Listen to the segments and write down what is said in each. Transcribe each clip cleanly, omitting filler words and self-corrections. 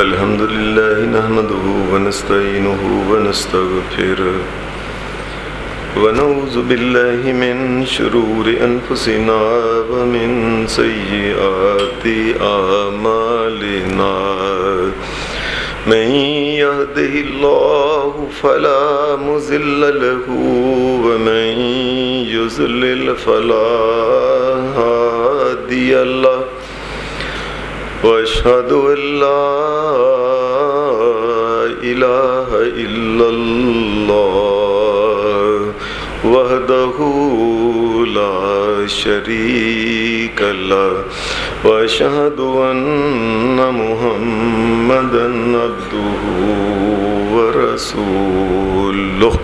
الحمد لله نحمده ونستعينه ونستغفره ونعوذ بالله من شرور أنفسنا ومن سيئات أعمالنا من يهده الله فلا مضل له ومن يضلل فلا هادي له وأشهد أن لا إله إلا الله وحده لا شريك له وأشهد أن محمدا عبده ورسوله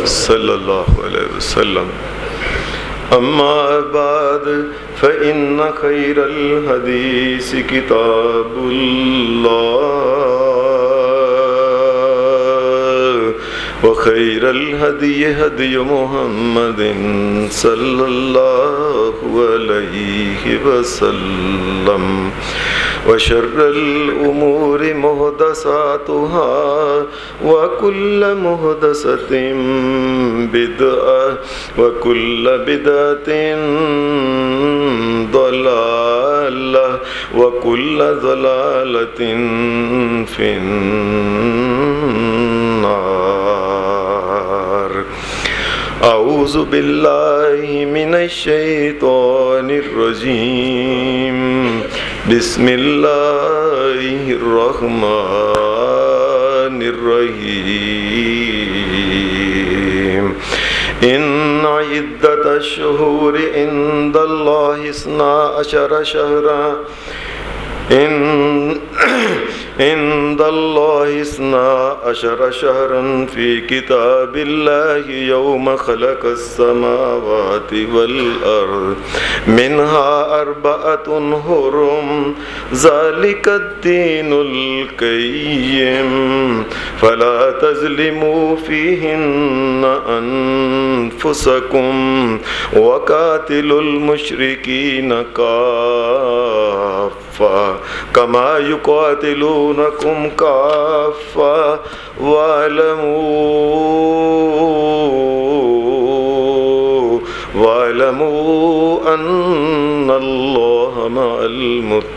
صلى الله عليه وسلم. أما بعد فإن خير الحديث كتاب الله وخير الهدي هدي محمد صلى الله عليه وسلم وشر الأمور محدثاتها وكل محدثة بدعة وكل بدعة ضلالة وكل ضلالة في النار. أعوذ بالله من الشيطان الرجيم. بسم الله الرحمن الرحيم. إن عدة الشهور عند الله 12 شهرا عند الله 12 شهرا في كتاب الله يوم خلق السماوات والأرض منها 4 حرم ذلك الدين القيم فلا تظلموا فيهن أنفسكم وقاتلوا المشركين كافة كما يقاتلونكم كافة واعلموا أن الله مع المتقين.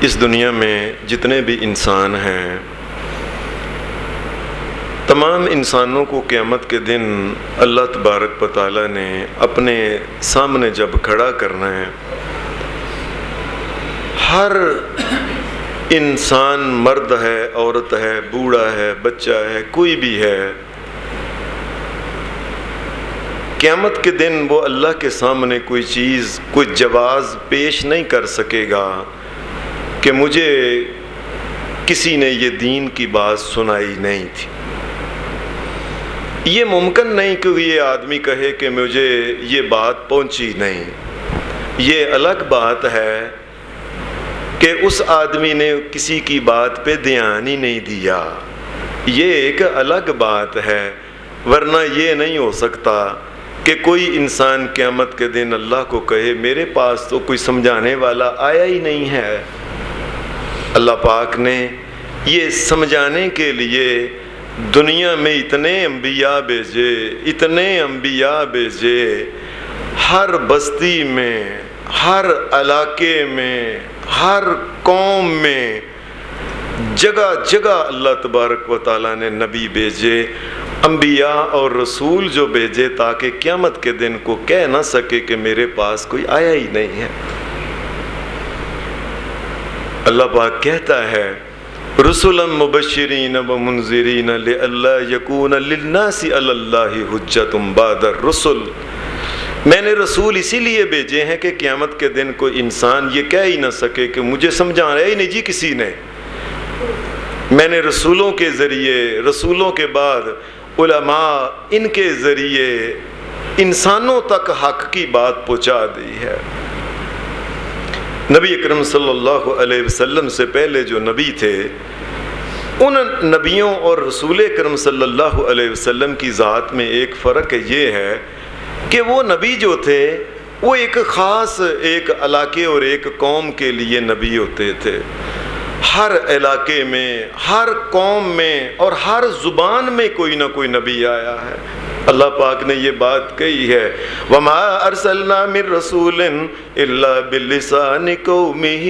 اس دنیا میں جتنے بھی انسان ہیں تمام انسانوں کو قیامت کے دن اللہ تبارک و تعالیٰ نے اپنے سامنے جب کھڑا کرنا ہے. ہر انسان مرد ہے، عورت ہے، بوڑھا ہے، بچہ ہے، کوئی بھی ہے، قیامت کے دن وہ اللہ کے سامنے کوئی چیز، کوئی جواز پیش نہیں کر سکے گا کہ مجھے کسی نے یہ دین کی بات سنائی نہیں تھی. یہ ممکن نہیں کہ یہ آدمی کہے کہ مجھے یہ بات پہنچی نہیں. یہ الگ بات ہے کہ اس آدمی نے کسی کی بات پہ دھیان ہی نہیں دیا. یہ ایک الگ بات ہے. ورنہ یہ نہیں ہو سکتا کہ کوئی انسان قیامت کے دن اللہ کو کہے میرے پاس تو کوئی سمجھانے والا آیا ہی نہیں ہے. اللہ پاک نے یہ سمجھانے کے لیے دنیا میں اتنے انبیاء بھیجے، ہر بستی میں، ہر علاقے میں، ہر قوم میں، جگہ جگہ اللہ تبارک و تعالیٰ نے نبی بھیجے، انبیاء اور رسول جو بھیجے تاکہ قیامت کے دن کو کہہ نہ سکے کہ میرے پاس کوئی آیا ہی نہیں ہے. اللہ پاک کہتا ہے رسلا مبشرین ومنذرین لئلا یکون للناس علی اللہ حجۃ بعد الرسل. میں نے رسول اسی لیے بھیجے ہیں کہ قیامت کے دن کوئی انسان یہ کہہ ہی نہ سکے کہ مجھے سمجھایا ہی نہیں جی کسی نے. میں نے رسولوں کے ذریعے، رسولوں کے بعد علماء، ان کے ذریعے انسانوں تک حق کی بات پہنچا دی ہے. نبی اکرم صلی اللہ علیہ وسلم سے پہلے جو نبی تھے ان نبیوں اور رسول کرم صلی اللہ علیہ وسلم کی ذات میں ایک فرق یہ ہے کہ وہ نبی جو تھے وہ ایک خاص ایک علاقے اور ایک قوم کے لیے نبی ہوتے تھے. ہر علاقے میں، ہر قوم میں اور ہر زبان میں کوئی نہ کوئی نبی آیا ہے. اللہ پاک نے یہ بات کہی ہے وَمَا أَرْسَلْنَا مِن رَّسُولٍ إِلَّا بِلِّسَانِ قَوْمِهِ.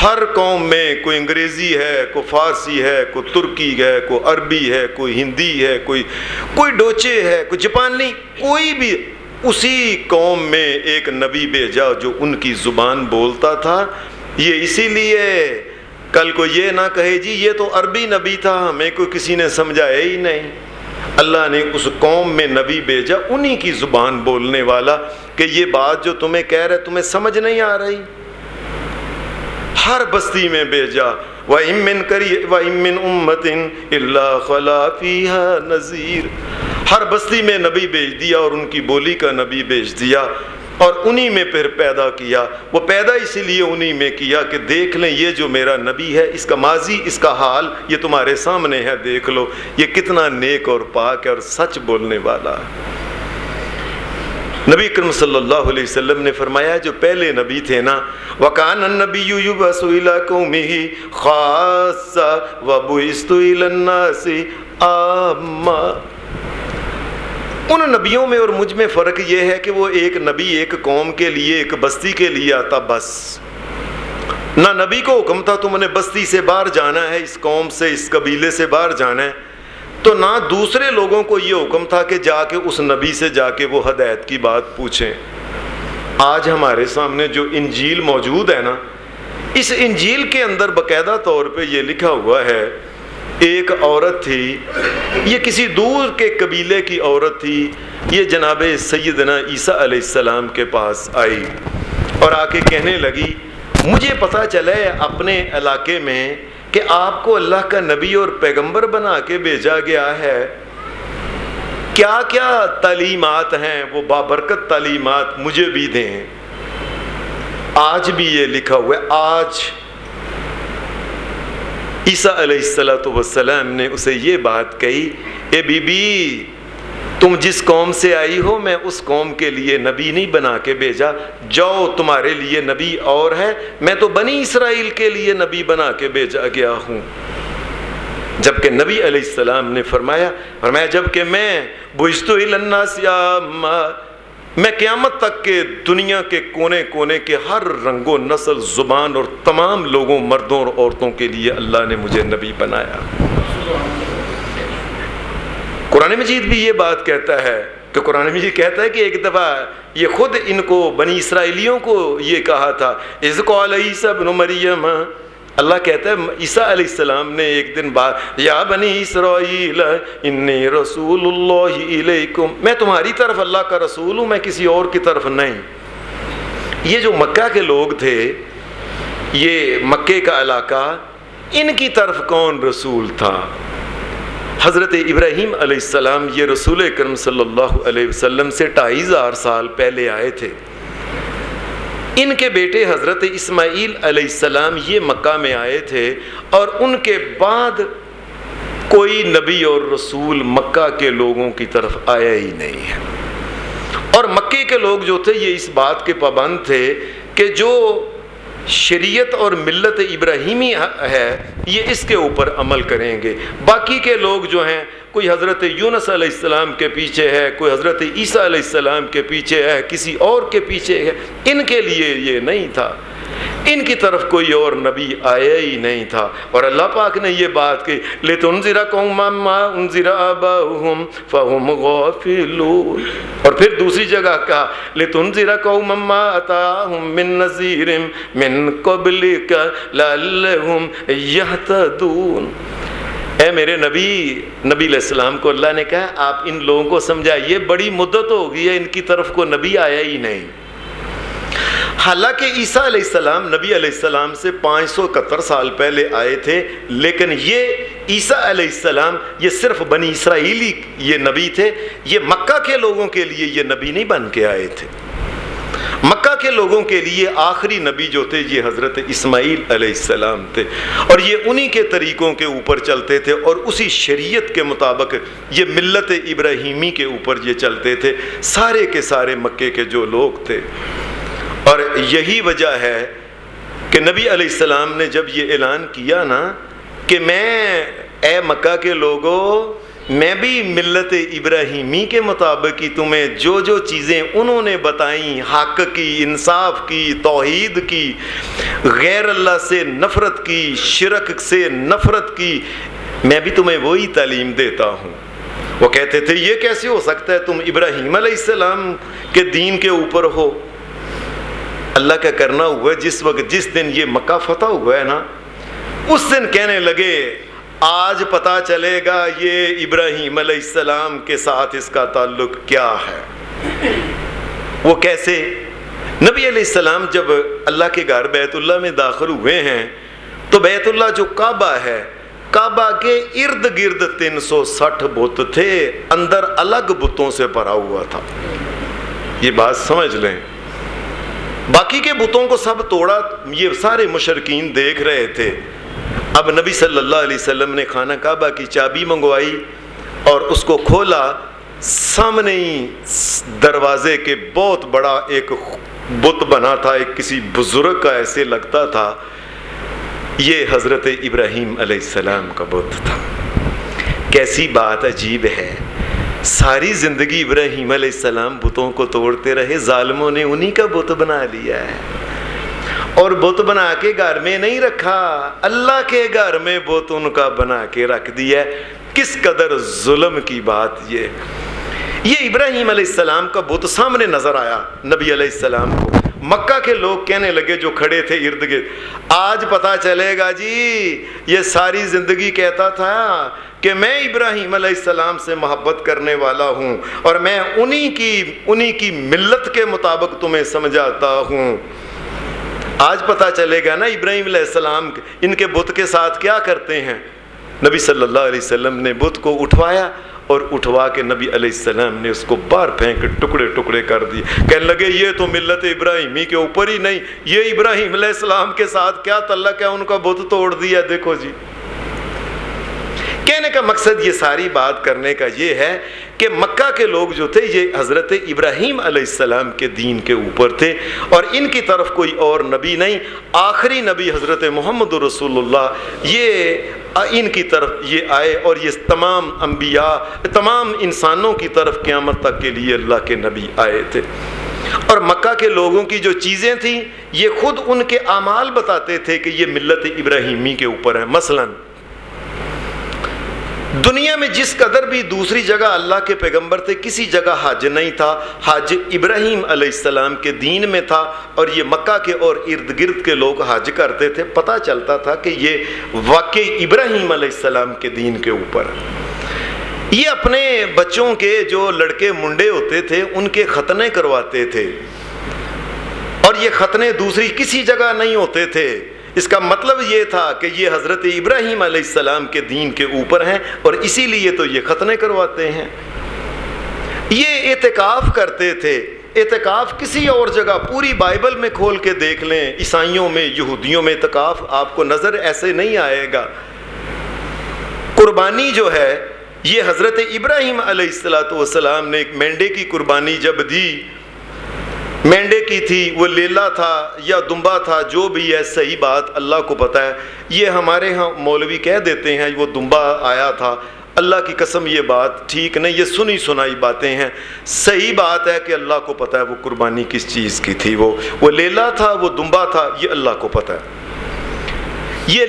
ہر قوم میں کوئی انگریزی ہے، کوئی فارسی ہے، کوئی ترکی ہے، کوئی عربی ہے، کوئی ہندی ہے، کوئی ڈوچے ہے، کوئی جاپانی، کوئی بھی اسی قوم میں ایک نبی بھیجا جو ان کی زبان بولتا تھا. یہ اسی لیے کل کو یہ نہ کہے جی یہ تو عربی نبی تھا، ہمیں کوئی کسی نے سمجھایا ہی نہیں. اللہ نے اس قوم میں نبی بھیجا انہی کی زبان بولنے والا کہ یہ بات جو تمہیں کہہ رہے تمہیں سمجھ نہیں آ رہی. ہر بستی میں بھیجا. وَإِن مِّنْ أُمَّةٍ إِلَّا خَلَا فِيهَا نَذِيرٌ. ہر بستی میں نبی بھیج دیا اور ان کی بولی کا نبی بھیج دیا اور انہی میں پھر پیدا کیا. وہ پیدا اسی لیے انہی میں کیا کہ دیکھ لیں یہ جو میرا نبی ہے اس کا ماضی، اس کا حال یہ تمہارے سامنے ہے، دیکھ لو یہ کتنا نیک اور پاک ہے اور سچ بولنے والا ہے. نبی کریم صلی اللہ علیہ وسلم نے فرمایا جو پہلے نبی تھے نا وَكَانَ النَّبِيُّ يُبْعَثُ إِلَىٰ قَوْمِهِ خَاصَّةً وَبُعِثْتُ إِلَى النَّاسِ عَامَّةً. ان نبیوں میں اور مجھ میں فرق یہ ہے کہ وہ ایک نبی ایک قوم کے لیے ایک بستی کے لیے آتا بس. نہ نبی کو حکم تھا تم نے بستی سے باہر جانا ہے، اس قوم سے اس قبیلے سے باہر جانا ہے، تو نہ دوسرے لوگوں کو یہ حکم تھا کہ جا کے اس نبی سے جا کے وہ ہدایت کی بات پوچھیں. آج ہمارے سامنے جو انجیل موجود ہے نا، اس انجیل کے اندر باقاعدہ طور پہ یہ لکھا ہوا ہے ایک عورت تھی، یہ کسی دور کے قبیلے کی عورت تھی، یہ جناب سیدنا عیسیٰ علیہ السلام کے پاس آئی اور آ کے کہنے لگی مجھے پتہ چلا ہے اپنے علاقے میں کہ آپ کو اللہ کا نبی اور پیغمبر بنا کے بھیجا گیا ہے، کیا کیا تعلیمات ہیں وہ بابرکت تعلیمات مجھے بھی دیں. آج بھی یہ لکھا ہوا ہے. آج عیسیٰ علیہ السلام نے اسے یہ بات کہی اے بی بی تم جس قوم سے آئی ہو میں اس قوم کے لیے نبی نہیں بنا کے بھیجا، جاؤ تمہارے لیے نبی اور ہے، میں تو بنی اسرائیل کے لیے نبی بنا کے بھیجا گیا ہوں. جبکہ نبی علیہ السلام نے فرمایا جبکہ میں بعثت الی الناس عامہ، میں قیامت تک کے دنیا کے کونے کونے کے ہر رنگ و نسل زبان اور تمام لوگوں مردوں اور عورتوں کے لیے اللہ نے مجھے نبی بنایا. قرآن مجید بھی یہ بات کہتا ہے کہ قرآن مجید کہتا ہے کہ ایک دفعہ یہ خود ان کو بنی اسرائیلیوں کو یہ کہا تھا اذ قال عیسیٰ ابن مریم، اللہ کہتا ہے عیسیٰ علیہ السلام نے ایک دن بعد یا بنی اسرائیل انی رسول اللہ الیکم، میں تمہاری طرف اللہ کا رسول ہوں، میں کسی اور کی طرف نہیں. یہ جو مکہ کے لوگ تھے، یہ مکے کا علاقہ، ان کی طرف کون رسول تھا؟ حضرت ابراہیم علیہ السلام یہ رسول کرم صلی اللہ علیہ وسلم سے 2500 سال پہلے آئے تھے. ان کے بیٹے حضرت اسماعیل علیہ السلام یہ مکہ میں آئے تھے اور ان کے بعد کوئی نبی اور رسول مکہ کے لوگوں کی طرف آیا ہی نہیں ہے. اور مکے کے لوگ جو تھے یہ اس بات کے پابند تھے کہ جو شریعت اور ملت ابراہیمی ہے یہ اس کے اوپر عمل کریں گے. باقی کے لوگ جو ہیں کوئی حضرت یونس علیہ السلام کے پیچھے ہے، کوئی حضرت عیسیٰ علیہ السلام کے پیچھے ہے، کسی اور کے پیچھے ہے، ان کے لیے یہ نہیں تھا، ان کی طرف کوئی اور نبی آیا ہی نہیں تھا. اور اللہ پاک نے یہ بات کی لِتُنذِرَ قَوْمًا مَّا أُنذِرَ آبَاؤُهُمْ فَهُمْ غَافِلُونَ. اور پھر دوسری جگہ کہا لِتُنذِرَ قَوْمًا مَّا أَتَاهُم مِّن نَّذِيرٍ مِّن قَبْلِكَ لَعَلَّهُمْ يَهْتَدُونَ. اے میرے نبی علیہ السلام کو اللہ نے کہا آپ ان لوگوں کو سمجھائیے، بڑی مدت ہو گئی ہے ان کی طرف کو نبی آیا ہی نہیں. حالانکہ عیسیٰ علیہ السلام نبی علیہ السلام سے 571 سال پہلے آئے تھے، لیکن یہ عیسیٰ علیہ السلام یہ صرف بنی اسرائیلی یہ نبی تھے، یہ مکہ کے لوگوں کے لیے یہ نبی نہیں بن کے آئے تھے. مکہ کے لوگوں کے لیے آخری نبی جو تھے یہ حضرت اسماعیل علیہ السلام تھے، اور یہ انہی کے طریقوں کے اوپر چلتے تھے اور اسی شریعت کے مطابق یہ ملت ابراہیمی کے اوپر یہ چلتے تھے سارے کے سارے مکے کے جو لوگ تھے۔ اور یہی وجہ ہے کہ نبی علیہ السلام نے جب یہ اعلان کیا نا کہ اے مکہ کے لوگوں، میں بھی ملت ابراہیمی کے مطابق ہی تمہیں جو جو چیزیں انہوں نے بتائیں، حق کی، انصاف کی، توحید کی، غیر اللہ سے نفرت کی، شرک سے نفرت کی، میں بھی تمہیں وہی تعلیم دیتا ہوں۔ وہ کہتے تھے یہ کیسے ہو سکتا ہے، تم ابراہیم علیہ السلام کے دین کے اوپر ہو؟ اللہ کا کرنا ہوا جس دن یہ مکہ فتح ہوا ہے نا، اس دن کہنے لگے آج پتہ چلے گا یہ ابراہیم علیہ السلام کے ساتھ اس کا تعلق کیا ہے۔ وہ کیسے؟ نبی علیہ السلام جب اللہ کے گھر بیت اللہ میں داخل ہوئے ہیں تو بیت اللہ جو کعبہ ہے، کعبہ کے ارد گرد 360 بت تھے، اندر الگ بتوں سے بھرا ہوا تھا۔ یہ بات سمجھ لیں، باقی کے بتوں کو سب توڑا، یہ سارے مشرکین دیکھ رہے تھے۔ اب نبی صلی اللہ علیہ وسلم نے خانہ کعبہ کی چابی منگوائی اور اس کو کھولا، سامنے ہی دروازے کے بہت بڑا ایک بت بنا تھا، ایک کسی بزرگ کا ایسے لگتا تھا، یہ حضرت ابراہیم علیہ السلام کا بت تھا۔ کیسی بات عجیب ہے، ساری زندگی ابراہیم علیہ السلام بتوں کو توڑتے رہے، ظالموں نے انہی کا بت بنا لیا ہے، اور بت بنا کے گھر میں نہیں رکھا، اللہ کے گھر میں بت ان کا بنا کے رکھ دیا ہے۔ کس قدر ظلم کی بات یہ ابراہیم علیہ السلام کا بت سامنے نظر آیا نبی علیہ السلام کو۔ مکہ کے لوگ کہنے لگے جو کھڑے تھے ارد گرد، آج پتہ چلے گا جی یہ ساری زندگی کہتا تھا کہ میں ابراہیم علیہ السلام سے محبت کرنے والا ہوں اور میں انہی کی ملت کے مطابق تمہیں سمجھاتا ہوں۔ آج پتہ چلے گا نا ابراہیم علیہ السلام ان کے بت کے ساتھ کیا کرتے ہیں۔ نبی صلی اللہ علیہ وسلم نے بت کو اٹھوایا اور اٹھوا کے نبی علیہ السلام نے اس کو باہر پھینک کے ٹکڑے ٹکڑے کر دیے۔ کہنے لگے یہ تو ملت ابراہیمی کے اوپر ہی نہیں، یہ ابراہیم علیہ السلام کے ساتھ کیا تعلق ہے، ان کا بت توڑ دیا۔ دیکھو جی، کہنے کا مقصد یہ ساری بات کرنے کا یہ ہے کہ مکہ کے لوگ جو تھے یہ حضرت ابراہیم علیہ السلام کے دین کے اوپر تھے، اور ان کی طرف کوئی اور نبی نہیں، آخری نبی حضرت محمد رسول اللہ یہ ان کی طرف یہ آئے، اور یہ تمام انبیاء، تمام انسانوں کی طرف قیامت تک کے لیے اللہ کے نبی آئے تھے۔ اور مکہ کے لوگوں کی جو چیزیں تھیں یہ خود ان کے اعمال بتاتے تھے کہ یہ ملت ابراہیمی کے اوپر ہے۔ مثلاً دنیا میں جس قدر بھی دوسری جگہ اللہ کے پیغمبر تھے، کسی جگہ حج نہیں تھا، حج ابراہیم علیہ السلام کے دین میں تھا، اور یہ مکہ کے اور ارد گرد کے لوگ حج کرتے تھے، پتہ چلتا تھا کہ یہ واقعی ابراہیم علیہ السلام کے دین کے اوپر۔ یہ اپنے بچوں کے جو لڑکے منڈے ہوتے تھے ان کے ختنے کرواتے تھے، اور یہ ختنے دوسری کسی جگہ نہیں ہوتے تھے۔ اس کا مطلب یہ تھا کہ یہ حضرت ابراہیم علیہ السلام کے دین کے اوپر ہیں، اور اسی لیے تو یہ ختنے کرواتے ہیں۔ یہ اعتکاف کرتے تھے، اعتکاف کسی اور جگہ پوری بائبل میں کھول کے دیکھ لیں، عیسائیوں میں، یہودیوں میں اعتکاف آپ کو نظر ایسے نہیں آئے گا۔ قربانی جو ہے یہ حضرت ابراہیم علیہ السلام نے ایک مینڈے کی قربانی جب دی، مینڈے کی تھی، وہ لیلا تھا یا دمبا تھا، جو بھی ہے، صحیح بات اللہ کو پتہ ہے۔ یہ ہمارے ہاں مولوی کہہ دیتے ہیں وہ دمبا آیا تھا، اللہ کی قسم یہ بات ٹھیک نہیں، یہ سنی سنائی باتیں ہیں۔ صحیح بات ہے کہ اللہ کو پتہ ہے وہ قربانی کس چیز کی تھی، وہ لیلا تھا، وہ دمبا تھا، یہ اللہ کو پتہ ہے۔ یہ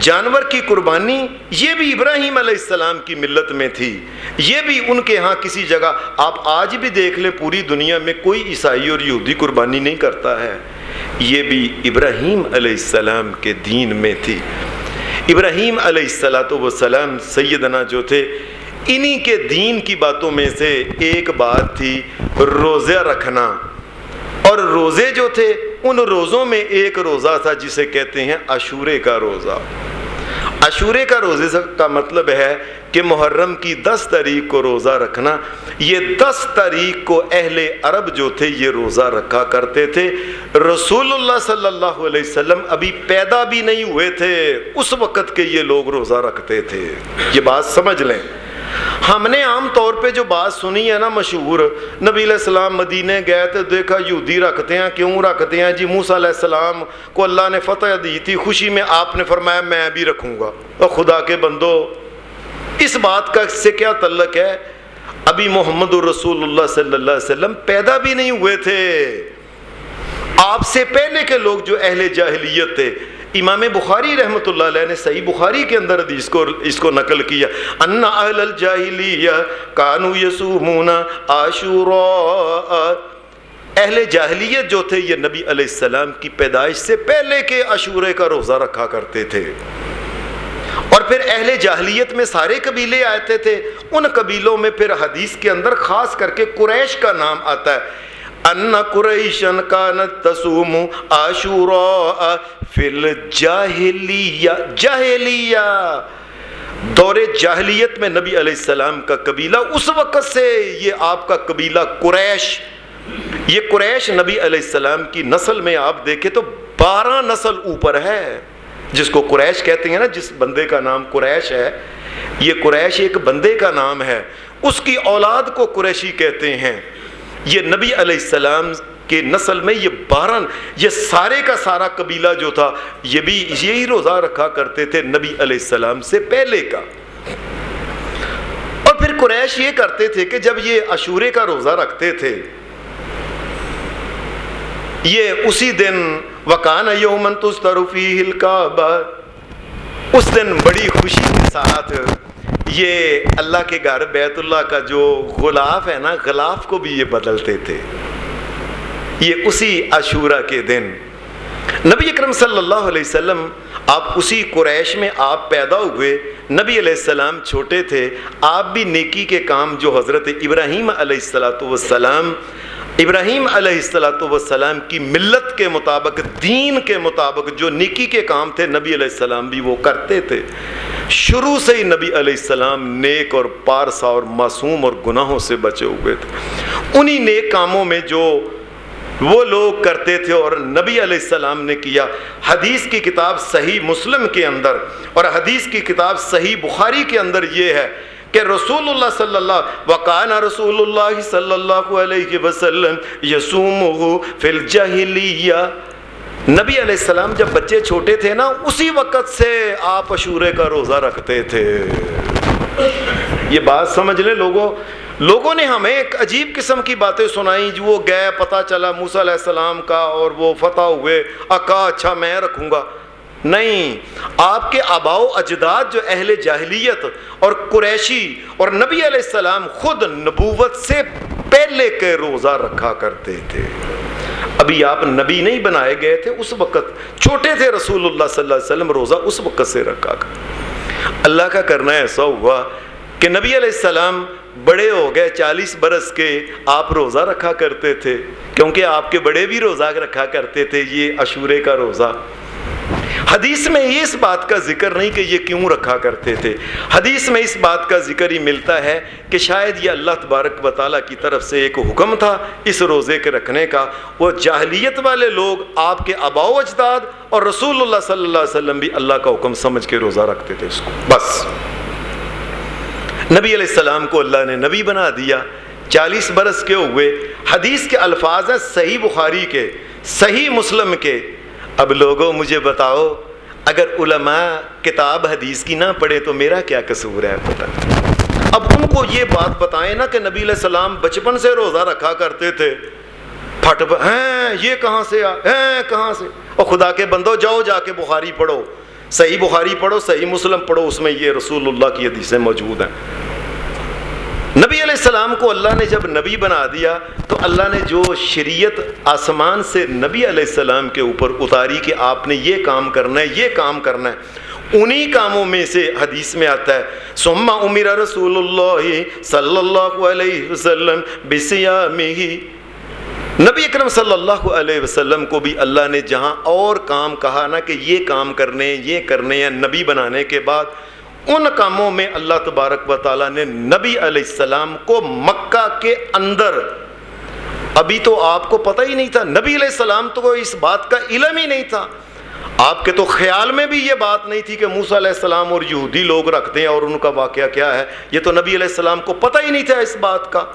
جانور کی قربانی یہ بھی ابراہیم علیہ السلام کی ملت میں تھی، یہ بھی ان کے ہاں کسی جگہ، آپ آج بھی دیکھ لیں پوری دنیا میں کوئی عیسائی اور یہودی قربانی نہیں کرتا ہے، یہ بھی ابراہیم علیہ السلام کے دین میں تھی۔ ابراہیم علیہ السلام سیدنا جو تھے، انہی کے دین کی باتوں میں سے ایک بات تھی روزہ رکھنا، اور روزے جو تھے ان روزوں میں ایک روزہ تھا جسے کہتے ہیں عاشورے کا روزہ، عاشورے کا روزے کا مطلب ہے کہ محرم کی 10 تاریخ کو روزہ رکھنا. یہ 10 تاریخ کو اہل عرب جو تھے یہ روزہ رکھا کرتے تھے. رسول اللہ صلی اللہ علیہ وسلم ابھی پیدا بھی نہیں ہوئے تھے اس وقت کے یہ لوگ روزہ رکھتے تھے. یہ بات سمجھ لیں. ہم نے عام طور پہ جو بات سنی ہے نا مشہور, نبی علیہ السلام مدینے گئے تو دیکھا یہودی رکھتے ہیں. کیوں رکھتے ہیں جی؟ موسیٰ علیہ السلام کو اللہ نے فتح دی تھی, خوشی میں آپ نے فرمایا میں بھی رکھوں گا. اور خدا کے بندو, اس بات کا سے کیا تعلق ہے؟ ابھی محمد رسول اللہ صلی اللہ علیہ وسلم پیدا بھی نہیں ہوئے تھے. آپ سے پہلے کے لوگ جو اہل جاہلیت تھے, امام بخاری رحمۃ اللہ علیہ نے صحیح بخاری کے اندر حدیث اس کو نقل کیا, ان اہل الجاہلیہ کانوا یصومون عاشوراء. اہل جاہلیت جو تھے یہ نبی علیہ السلام کی پیدائش سے پہلے کے عاشورے کا روزہ رکھا کرتے تھے. اور پھر اہل جاہلیت میں سارے قبیلے آتے تھے. ان قبیلوں میں پھر حدیث کے اندر خاص کر کے قریش کا نام آتا ہے. ان قریشن کانت تصوم عاشوراء فی الجاہلیہ. جاہلیہ دور جاہلیت میں نبی علیہ السلام کا قبیلہ اس وقت سے یہ آپ کا قبیلہ قریش. یہ قریش نبی علیہ السلام کی نسل میں آپ دیکھیں تو 12 نسل اوپر ہے, جس کو قریش کہتے ہیں نا. جس بندے کا نام قریش ہے, یہ قریش ایک بندے کا نام ہے, اس کی اولاد کو قریشی کہتے ہیں. یہ نبی علیہ السلام کے نسل میں یہ 12, یہ سارے کا سارا قبیلہ جو تھا یہ بھی یہی روزہ رکھا کرتے تھے نبی علیہ السلام سے پہلے کا. اور پھر قریش یہ کرتے تھے کہ جب یہ عاشورے کا روزہ رکھتے تھے, یہ اسی دن وَكَانَ يَوْمًا تُسْتَرُ فِيهِ الْكَعْبَةُ, اس دن بڑی خوشی کے ساتھ یہ اللہ کے گھر بیت اللہ کا جو غلاف ہے نا, غلاف کو بھی یہ بدلتے تھے. یہ اسی عاشورہ کے دن نبی اکرم صلی اللہ علیہ وسلم, آپ اسی قریش میں آپ پیدا ہوئے. نبی علیہ السلام چھوٹے تھے, آپ بھی نیکی کے کام جو حضرت ابراہیم علیہ السلام ابراہیم علیہ السلام کی ملت کے مطابق, دین کے مطابق جو نیکی کے کام تھے نبی علیہ السلام بھی وہ کرتے تھے. شروع سے ہی نبی علیہ السلام نیک اور پارسا اور معصوم اور گناہوں سے بچے ہوئے تھے. انہی نیک کاموں میں جو وہ لوگ کرتے تھے اور نبی علیہ السلام نے کیا. حدیث کی کتاب صحیح مسلم کے اندر اور حدیث کی کتاب صحیح بخاری کے اندر یہ ہے کہ رسول اللہ صلی اللہ وَقَانَ رسول اللہ صلی اللہ علیہ وسلم یصومہ فی الجاہلیہ. نبی علیہ السلام جب بچے چھوٹے تھے نا, اسی وقت سے آپ عاشورے کا روزہ رکھتے تھے. یہ بات سمجھ لیں. لوگوں نے ہمیں ایک عجیب قسم کی باتیں سنائیں. جو وہ گئے, پتہ چلا موسیٰ علیہ السلام کا, اور وہ فتح ہوئے, کہا اچھا میں رکھوں گا. نہیں, آپ کے آباء و اجداد جو اہل جاہلیت اور قریشی اور نبی علیہ السلام خود نبوت سے پہلے کے روزہ رکھا کرتے تھے. ابھی آپ نبی نہیں بنائے گئے تھے, اس وقت چھوٹے تھے رسول اللہ صلی اللہ علیہ وسلم, روزہ اس وقت سے رکھا کر. اللہ کا کرنا ایسا ہوا کہ نبی علیہ السلام بڑے ہو گئے, 40 برس کے, آپ روزہ رکھا کرتے تھے, کیونکہ آپ کے بڑے بھی روزہ رکھا کرتے تھے یہ عاشورے کا روزہ. حدیث میں یہ اس بات کا ذکر نہیں کہ یہ کیوں رکھا کرتے تھے. حدیث میں اس بات کا ذکر ہی ملتا ہے کہ شاید یہ اللہ تبارک و تعالیٰ کی طرف سے ایک حکم تھا اس روزے کے رکھنے کا. وہ جاہلیت والے لوگ, آپ کے آباء و اجداد اور رسول اللہ صلی اللہ علیہ وسلم بھی اللہ کا حکم سمجھ کے روزہ رکھتے تھے اس کو. بس نبی علیہ السلام کو اللہ نے نبی بنا دیا, 40 برس کے ہوئے. حدیث کے الفاظ ہیں صحیح بخاری کے, صحیح مسلم کے. اب لوگوں مجھے بتاؤ, اگر علماء کتاب حدیث کی نہ پڑھے تو میرا کیا قصور ہے؟ پتہ اب ان کو یہ بات بتائیں نا کہ نبی علیہ السلام بچپن سے روزہ رکھا کرتے تھے, پھٹ ہیں یہ کہاں سے ہیں کہاں سے؟ اور خدا کے بندو جاؤ جا کے بخاری پڑھو, صحیح بخاری پڑھو, صحیح مسلم پڑھو, اس میں یہ رسول اللہ کی حدیثیں موجود ہیں. نبی علیہ السلام کو اللہ نے جب نبی بنا دیا تو اللہ نے جو شریعت آسمان سے نبی علیہ السلام کے اوپر اتاری کہ آپ نے یہ کام کرنا ہے, یہ کام کرنا ہے, انہی کاموں میں سے حدیث میں آتا ہے ثم امر رسول اللہ صلی اللہ علیہ وسلم بصیامہ نبی اکرم صلی اللہ علیہ وسلم کو بھی اللہ نے جہاں اور کام کہا نا کہ یہ کام کرنے یہ کرنے ہیں نبی بنانے کے بعد، ان کاموں میں اللہ تبارک و تعالیٰ نے نبی علیہ السلام کو مکہ کے اندر، ابھی تو آپ کو پتہ ہی نہیں تھا، نبی علیہ السلام تو اس بات کا علم ہی نہیں تھا، آپ کے تو خیال میں بھی یہ بات نہیں تھی کہ موسیٰ علیہ السلام اور یہودی لوگ رکھتے ہیں اور ان کا واقعہ کیا ہے، یہ تو نبی علیہ السلام کو پتہ ہی نہیں تھا اس بات کا۔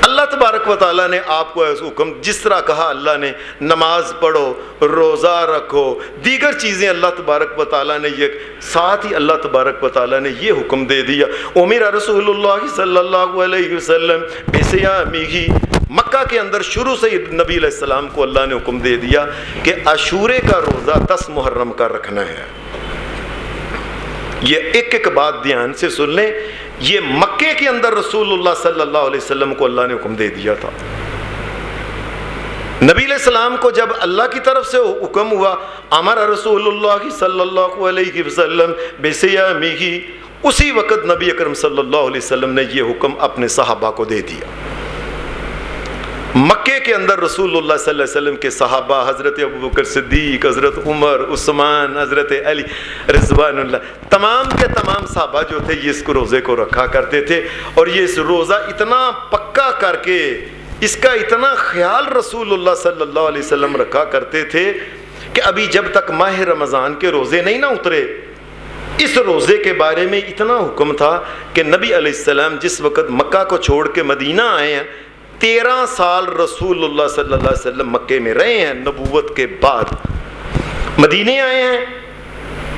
اللہ تبارک و تعالیٰ نے آپ کو ایسا حکم، جس طرح کہا اللہ نے نماز پڑھو، روزہ رکھو، دیگر چیزیں اللہ تبارک و تعالیٰ نے یہ، ساتھ ہی اللہ تبارک و تعالیٰ نے یہ حکم دے دیا، امر رسول اللہ صلی اللہ علیہ وسلم بصیامہ، مکہ کے اندر شروع سے نبی علیہ السلام کو اللہ نے حکم دے دیا کہ عاشورے کا روزہ 10 محرم کا رکھنا ہے۔ یہ ایک ایک بات دھیان سے سن لیں، یہ مکے کے اندر رسول اللہ صلی اللہ علیہ وسلم کو اللہ نے حکم دے دیا تھا۔ نبی علیہ السلام کو جب اللہ کی طرف سے حکم ہوا امر رسول اللہ صلی اللہ علیہ وسلم بصیامہ، اسی وقت نبی اکرم صلی اللہ علیہ وسلم نے یہ حکم اپنے صحابہ کو دے دیا۔ مکے کے اندر رسول اللہ صلی اللہ علیہ وسلم کے صحابہ حضرت ابوبکر صدیق، حضرت عمر، عثمان، حضرت علی رضوان اللہ، تمام کے تمام صحابہ جو تھے یہ اس روزے کو رکھا کرتے تھے، اور یہ اس روزہ اتنا پکا کر کے، اس کا اتنا خیال رسول اللہ صلی اللہ علیہ وسلم رکھا کرتے تھے کہ ابھی جب تک ماہ رمضان کے روزے نہیں نہ اترے، اس روزے کے بارے میں اتنا حکم تھا کہ نبی علیہ السلام جس وقت مکہ کو چھوڑ کے مدینہ آئے ہیں، 13 سال رسول اللہ صلی اللہ علیہ وسلم مکے میں رہے ہیں، نبوت کے بعد مدینے آئے ہیں،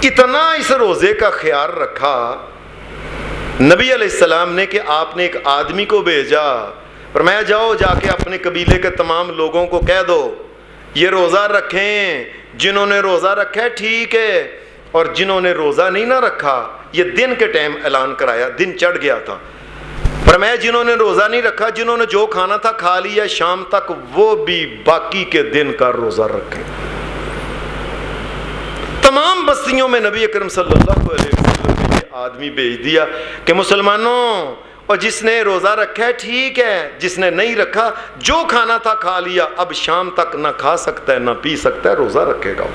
اتنا اس روزے کا خیال رکھا نبی علیہ السلام نے کہ آپ نے ایک آدمی کو بھیجا، فرمایا جاؤ جا کے اپنے قبیلے کے تمام لوگوں کو کہہ دو یہ روزہ رکھیں، جنہوں نے روزہ رکھا ہے ٹھیک ہے، اور جنہوں نے روزہ نہیں نہ رکھا، یہ دن کے ٹائم اعلان کرایا، دن چڑھ گیا تھا، فرمایا جنہوں نے روزہ نہیں رکھا، جنہوں نے جو کھانا تھا کھا لیا شام تک، وہ بھی باقی کے دن کا روزہ رکھیں۔ تمام بستیوں میں نبی اکرم صلی اللہ علیہ وسلم نے یہ آدمی بھیج دیا کہ مسلمانوں، اور جس نے روزہ رکھا ہے ٹھیک ہے، جس نے نہیں رکھا جو کھانا تھا کھا لیا، اب شام تک نہ کھا سکتا ہے نہ پی سکتا ہے، روزہ رکھے گا۔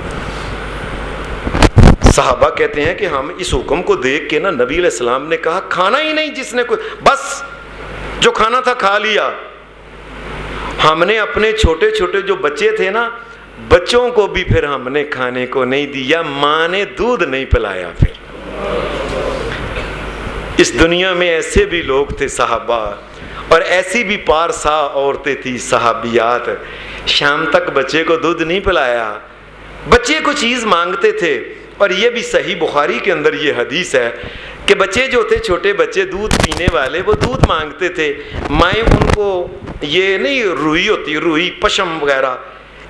صحابہ کہتے ہیں کہ ہم اس حکم کو دیکھ کے نا، نبی علیہ السلام نے کہا کھانا ہی نہیں، جس نے کوئی بس جو کھانا تھا کھا لیا۔ ہم نے اپنے چھوٹے چھوٹے جو بچے تھے نا، بچوں کو بھی پھر ہم نے کھانے کو نہیں دیا، ماں نے دودھ نہیں پلایا۔ پھر اس دنیا میں ایسے بھی لوگ تھے صحابہ، اور ایسی بھی پارسا عورتیں تھی صحابیات، شام تک بچے کو دودھ نہیں پلایا، بچے کو چیز مانگتے تھے۔ اور یہ بھی صحیح بخاری کے اندر یہ حدیث ہے کہ بچے جو تھے، چھوٹے بچے دودھ پینے والے، وہ دودھ مانگتے تھے، مائیں ان کو یہ نہیں روئی ہوتی، روئی پشم وغیرہ،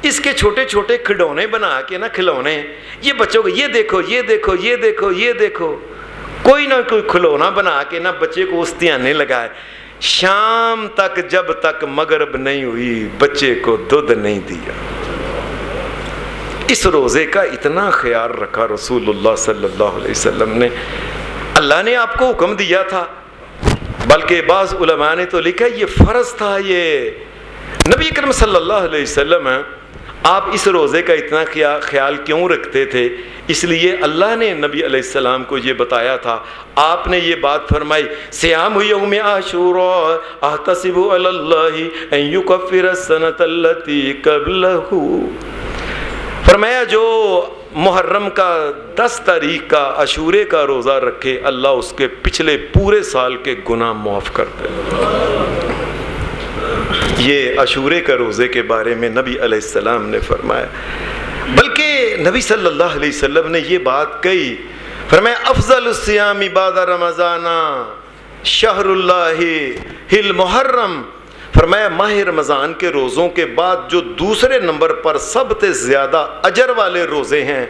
اس کے چھوٹے چھوٹے کھلونے بنا کے نا، کھلونے، یہ بچوں کو یہ دیکھو یہ دیکھو یہ دیکھو یہ دیکھو، کوئی نہ کوئی کھلونا بنا کے نا بچے کو استیانے لگائے، شام تک جب تک مغرب نہیں ہوئی بچے کو دودھ نہیں دیا۔ اس روزے کا اتنا خیال رکھا رسول اللہ صلی اللہ علیہ وسلم نے۔ اللہ نے آپ کو حکم دیا تھا، بلکہ بعض علماء نے تو لکھا یہ فرض تھا۔ یہ نبی اکرم صلی اللہ علیہ وسلم آپ اس روزے کا اتنا خیال کیوں رکھتے تھے؟ اس لیے اللہ نے نبی علیہ السلام کو یہ بتایا تھا، آپ نے یہ بات فرمائی، صیام یوم عاشوراء احتسب علی اللہ ان یکفر السنۃ التی قبلہ، فرمایا جو محرم کا 10 تاریخ کا عاشورے کا روزہ رکھے، اللہ اس کے پچھلے پورے سال کے گناہ معاف کر دے۔ یہ عاشورے کا روزے کے بارے میں نبی علیہ السلام نے فرمایا، بلکہ نبی صلی اللہ علیہ وسلم نے یہ بات کہی، فرمایا افضل الصیام بعد رمضان شہر اللہ المحرم، فرمایا ماہ رمضان کے روزوں کے بعد جو دوسرے نمبر پر سب سے زیادہ اجر والے روزے ہیں،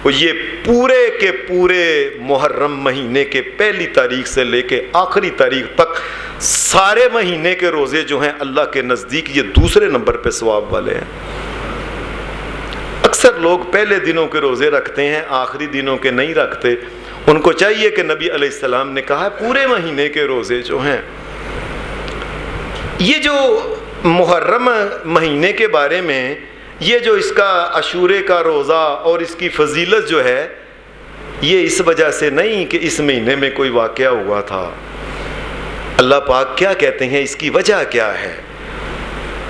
وہ یہ پورے کے پورے محرم مہینے کے پہلی تاریخ سے لے کے آخری تاریخ تک سارے مہینے کے روزے جو ہیں اللہ کے نزدیک یہ دوسرے نمبر پہ ثواب والے ہیں۔ اکثر لوگ پہلے دنوں کے روزے رکھتے ہیں، آخری دنوں کے نہیں رکھتے۔ ان کو چاہیے کہ نبی علیہ السلام نے کہا پورے مہینے کے روزے جو ہیں، یہ جو محرم مہینے کے بارے میں، یہ جو اس کا عاشورے کا روزہ اور اس کی فضیلت جو ہے، یہ اس وجہ سے نہیں کہ اس مہینے میں کوئی واقعہ ہوا تھا۔ اللہ پاک کیا کہتے ہیں، اس کی وجہ کیا ہے؟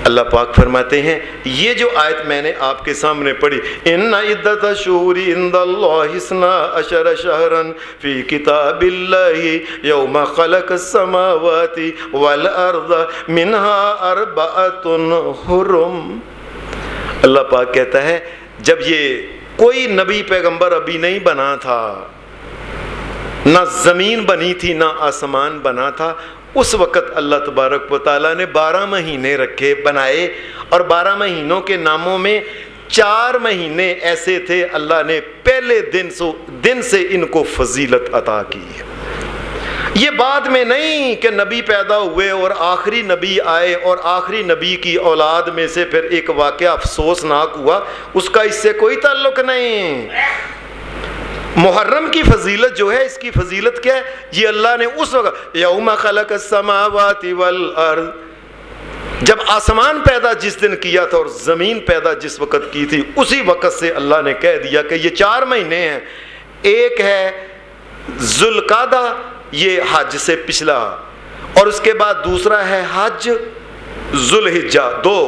اللہ پاک فرماتے ہیں، یہ جو آیت میں نے آپ کے سامنے پڑھی، ان عدت الشہور عند اللہ 12 شہرا فی کتاب اللہ یوم خلق السماوات والارض منها 4 حرم۔ اللہ پاک کہتا ہے جب یہ کوئی نبی پیغمبر ابھی نہیں بنا تھا، نہ زمین بنی تھی نہ آسمان بنا تھا، اس وقت اللہ تبارک و تعالیٰ نے 12 مہینے رکھے بنائے، اور 12 مہینوں کے ناموں میں 4 مہینے ایسے تھے اللہ نے پہلے دن سے ان کو فضیلت عطا کی ہے۔ یہ بعد میں نہیں کہ نبی پیدا ہوئے اور آخری نبی آئے اور آخری نبی کی اولاد میں سے پھر ایک واقعہ افسوسناک ہوا، اس کا اس سے کوئی تعلق نہیں۔ محرم کی فضیلت جو ہے، اس کی فضیلت کیا ہے؟ یہ اللہ نے اس وقت یوم خلق السماوات والارض، جب آسمان پیدا جس دن کیا تھا اور زمین پیدا جس وقت کی تھی، اسی وقت سے اللہ نے کہہ دیا کہ یہ 4 مہینے ہیں۔ ایک ہے ذوالقعدہ، یہ حج سے پچھلا، اور اس کے بعد دوسرا ہے حج ذوالحجہ 2،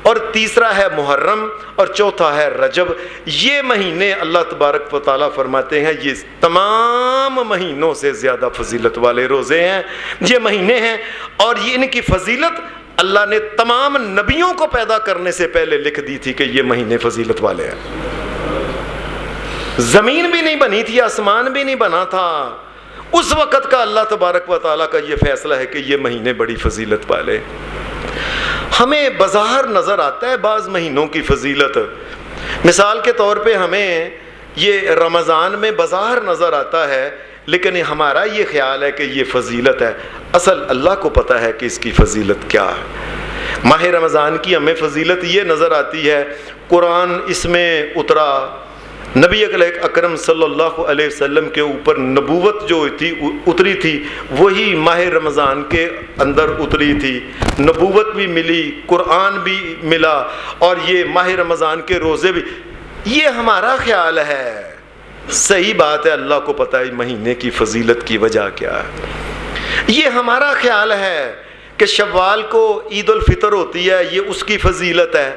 اور تیسرا ہے محرم، اور چوتھا ہے رجب۔ یہ مہینے اللہ تبارک و تعالیٰ فرماتے ہیں یہ تمام مہینوں سے زیادہ فضیلت والے روزے ہیں، یہ مہینے ہیں، اور یہ ان کی فضیلت اللہ نے تمام نبیوں کو پیدا کرنے سے پہلے لکھ دی تھی کہ یہ مہینے فضیلت والے ہیں۔ زمین بھی نہیں بنی تھی، آسمان بھی نہیں بنا تھا، اس وقت کا اللہ تبارک و تعالیٰ کا یہ فیصلہ ہے کہ یہ مہینے بڑی فضیلت والے۔ ہمیں بظاہر نظر آتا ہے بعض مہینوں کی فضیلت، مثال کے طور پہ ہمیں یہ رمضان میں بظاہر نظر آتا ہے، لیکن ہمارا یہ خیال ہے کہ یہ فضیلت ہے، اصل اللہ کو پتہ ہے کہ اس کی فضیلت کیا ہے۔ ماہ رمضان کی ہمیں فضیلت یہ نظر آتی ہے، قرآن اس میں اترا، نبی اکرم صلی اللہ علیہ وسلم کے اوپر نبوت جو تھی اتری تھی وہی ماہ رمضان کے اندر اتری تھی، نبوت بھی ملی، قرآن بھی ملا، اور یہ ماہ رمضان کے روزے بھی۔ یہ ہمارا خیال ہے، صحیح بات ہے، اللہ کو پتہ ہے مہینے کی فضیلت کی وجہ کیا ہے۔ یہ ہمارا خیال ہے کہ شوال کو عید الفطر ہوتی ہے، یہ اس کی فضیلت ہے،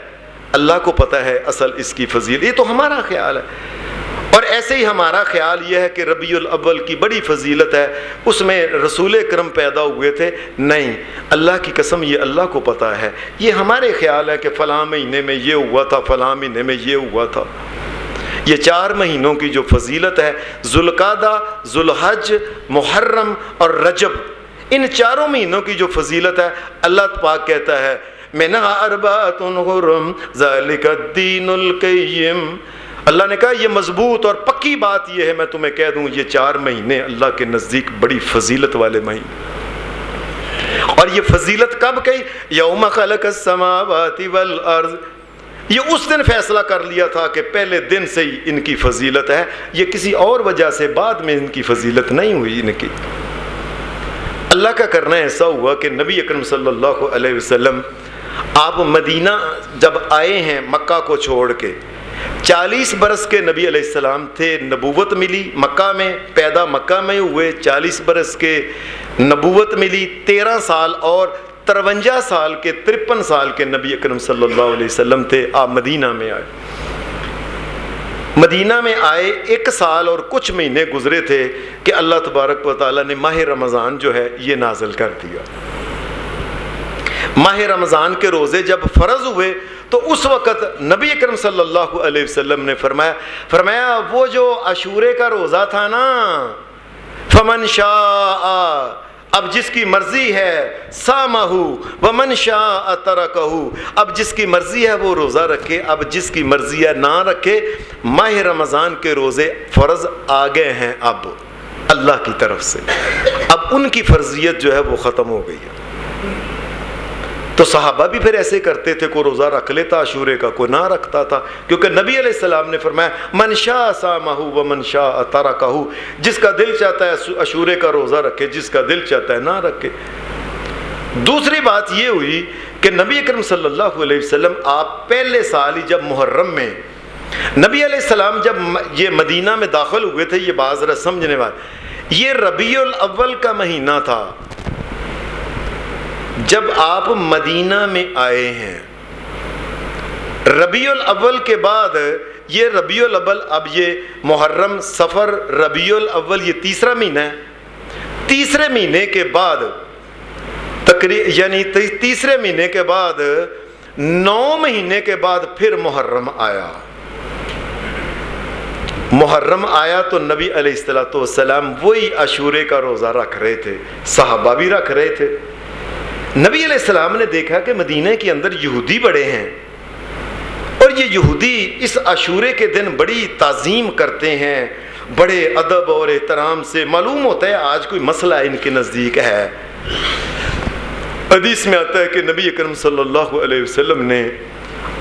اللہ کو پتہ ہے اصل اس کی فضیلت، یہ تو ہمارا خیال ہے۔ اور ایسے ہی ہمارا خیال یہ ہے کہ ربیع الاول کی بڑی فضیلت ہے، اس میں رسول اکرم پیدا ہوئے تھے، نہیں، اللہ کی قسم یہ اللہ کو پتہ ہے۔ یہ ہمارے خیال ہے کہ فلاں مہینے میں یہ ہوا تھا، فلاں مہینے میں یہ ہوا تھا۔ یہ 4 مہینوں کی جو فضیلت ہے، ذوالقعدہ، ذوالحج، محرم اور رجب، ان 4 مہینوں کی جو فضیلت ہے، اللہ پاک کہتا ہے منها 4 حرم ذلك الدین القیم۔ اللہ نے کہا یہ مضبوط اور پکی بات یہ ہے، میں تمہیں کہہ دوں، یہ 4 مہینے اللہ کے نزدیک بڑی فضیلت والے مہینے۔ اور یہ فضیلت کب گئی؟ یوم خلق السماوات والارض، یہ اس دن فیصلہ کر لیا تھا کہ پہلے دن سے ہی ان کی فضیلت ہے، یہ کسی اور وجہ سے بعد میں ان کی فضیلت نہیں ہوئی ان کی۔ اللہ کا کرنا ایسا ہوا کہ نبی اکرم صلی اللہ علیہ وسلم آپ مدینہ جب آئے ہیں مکہ کو چھوڑ کے، 40 برس کے نبی علیہ السلام تھے، نبوت ملی مکہ میں، پیدا مکہ میں ہوئے، 40 برس کے نبوت ملی، 13 سال اور 53 سال کے 53 سال کے نبی اکرم صلی اللہ علیہ وسلم تھے۔ آپ مدینہ میں آئے، مدینہ میں آئے 1 سال اور کچھ مہینے گزرے تھے کہ اللہ تبارک و تعالیٰ نے ماہ رمضان جو ہے یہ نازل کر دیا۔ ماہ رمضان کے روزے جب فرض ہوئے تو اس وقت نبی اکرم صلی اللہ علیہ وسلم نے فرمایا وہ جو عاشورے کا روزہ تھا نا، فمن شاء، اب جس کی مرضی ہے صامہ ومن شاء ترکہ، اب جس کی مرضی ہے وہ روزہ رکھے، اب جس کی مرضی ہے نہ رکھے۔ ماہ رمضان کے روزے فرض آ گئے ہیں اب اللہ کی طرف سے، اب ان کی فرضیت جو ہے وہ ختم ہو گئی ہے۔ تو صحابہ بھی پھر ایسے کرتے تھے، کوئی روزہ رکھ لیتا عاشورے کا، کوئی نہ رکھتا تھا، کیونکہ نبی علیہ السلام نے فرمایا من شاء صامہ ومن شاء ترکہ، جس کا دل چاہتا ہے عاشورے کا روزہ رکھے، جس کا دل چاہتا ہے نہ رکھے۔ دوسری بات یہ ہوئی کہ نبی اکرم صلی اللہ علیہ وسلم آپ پہلے سال ہی جب محرم میں نبی علیہ السلام جب یہ مدینہ میں داخل ہوئے تھے، یہ بات ذرا سمجھنے والے، یہ ربیع الاول کا مہینہ تھا جب آپ مدینہ میں آئے ہیں۔ ربیع الاول کے بعد یہ ربیع الاول، اب یہ محرم، صفر، ربیع الاول، یہ تیسرا مہینہ ہے۔ تیسرے مہینے کے بعد یعنی تیسرے مہینے کے بعد 9 مہینے کے بعد پھر محرم آیا۔ محرم آیا تو نبی علیہ السلام وہی عاشورے کا روزہ رکھ رہے تھے، صحابہ بھی رکھ رہے تھے۔ نبی علیہ السلام نے دیکھا کہ مدینہ کے اندر یہودی بڑے ہیں، اور یہ یہودی اس عاشورے کے دن بڑی تعظیم کرتے ہیں، بڑے ادب اور احترام سے، معلوم ہوتا ہے آج کوئی مسئلہ ان کے نزدیک ہے۔ حدیث میں آتا ہے کہ نبی اکرم صلی اللہ علیہ وسلم نے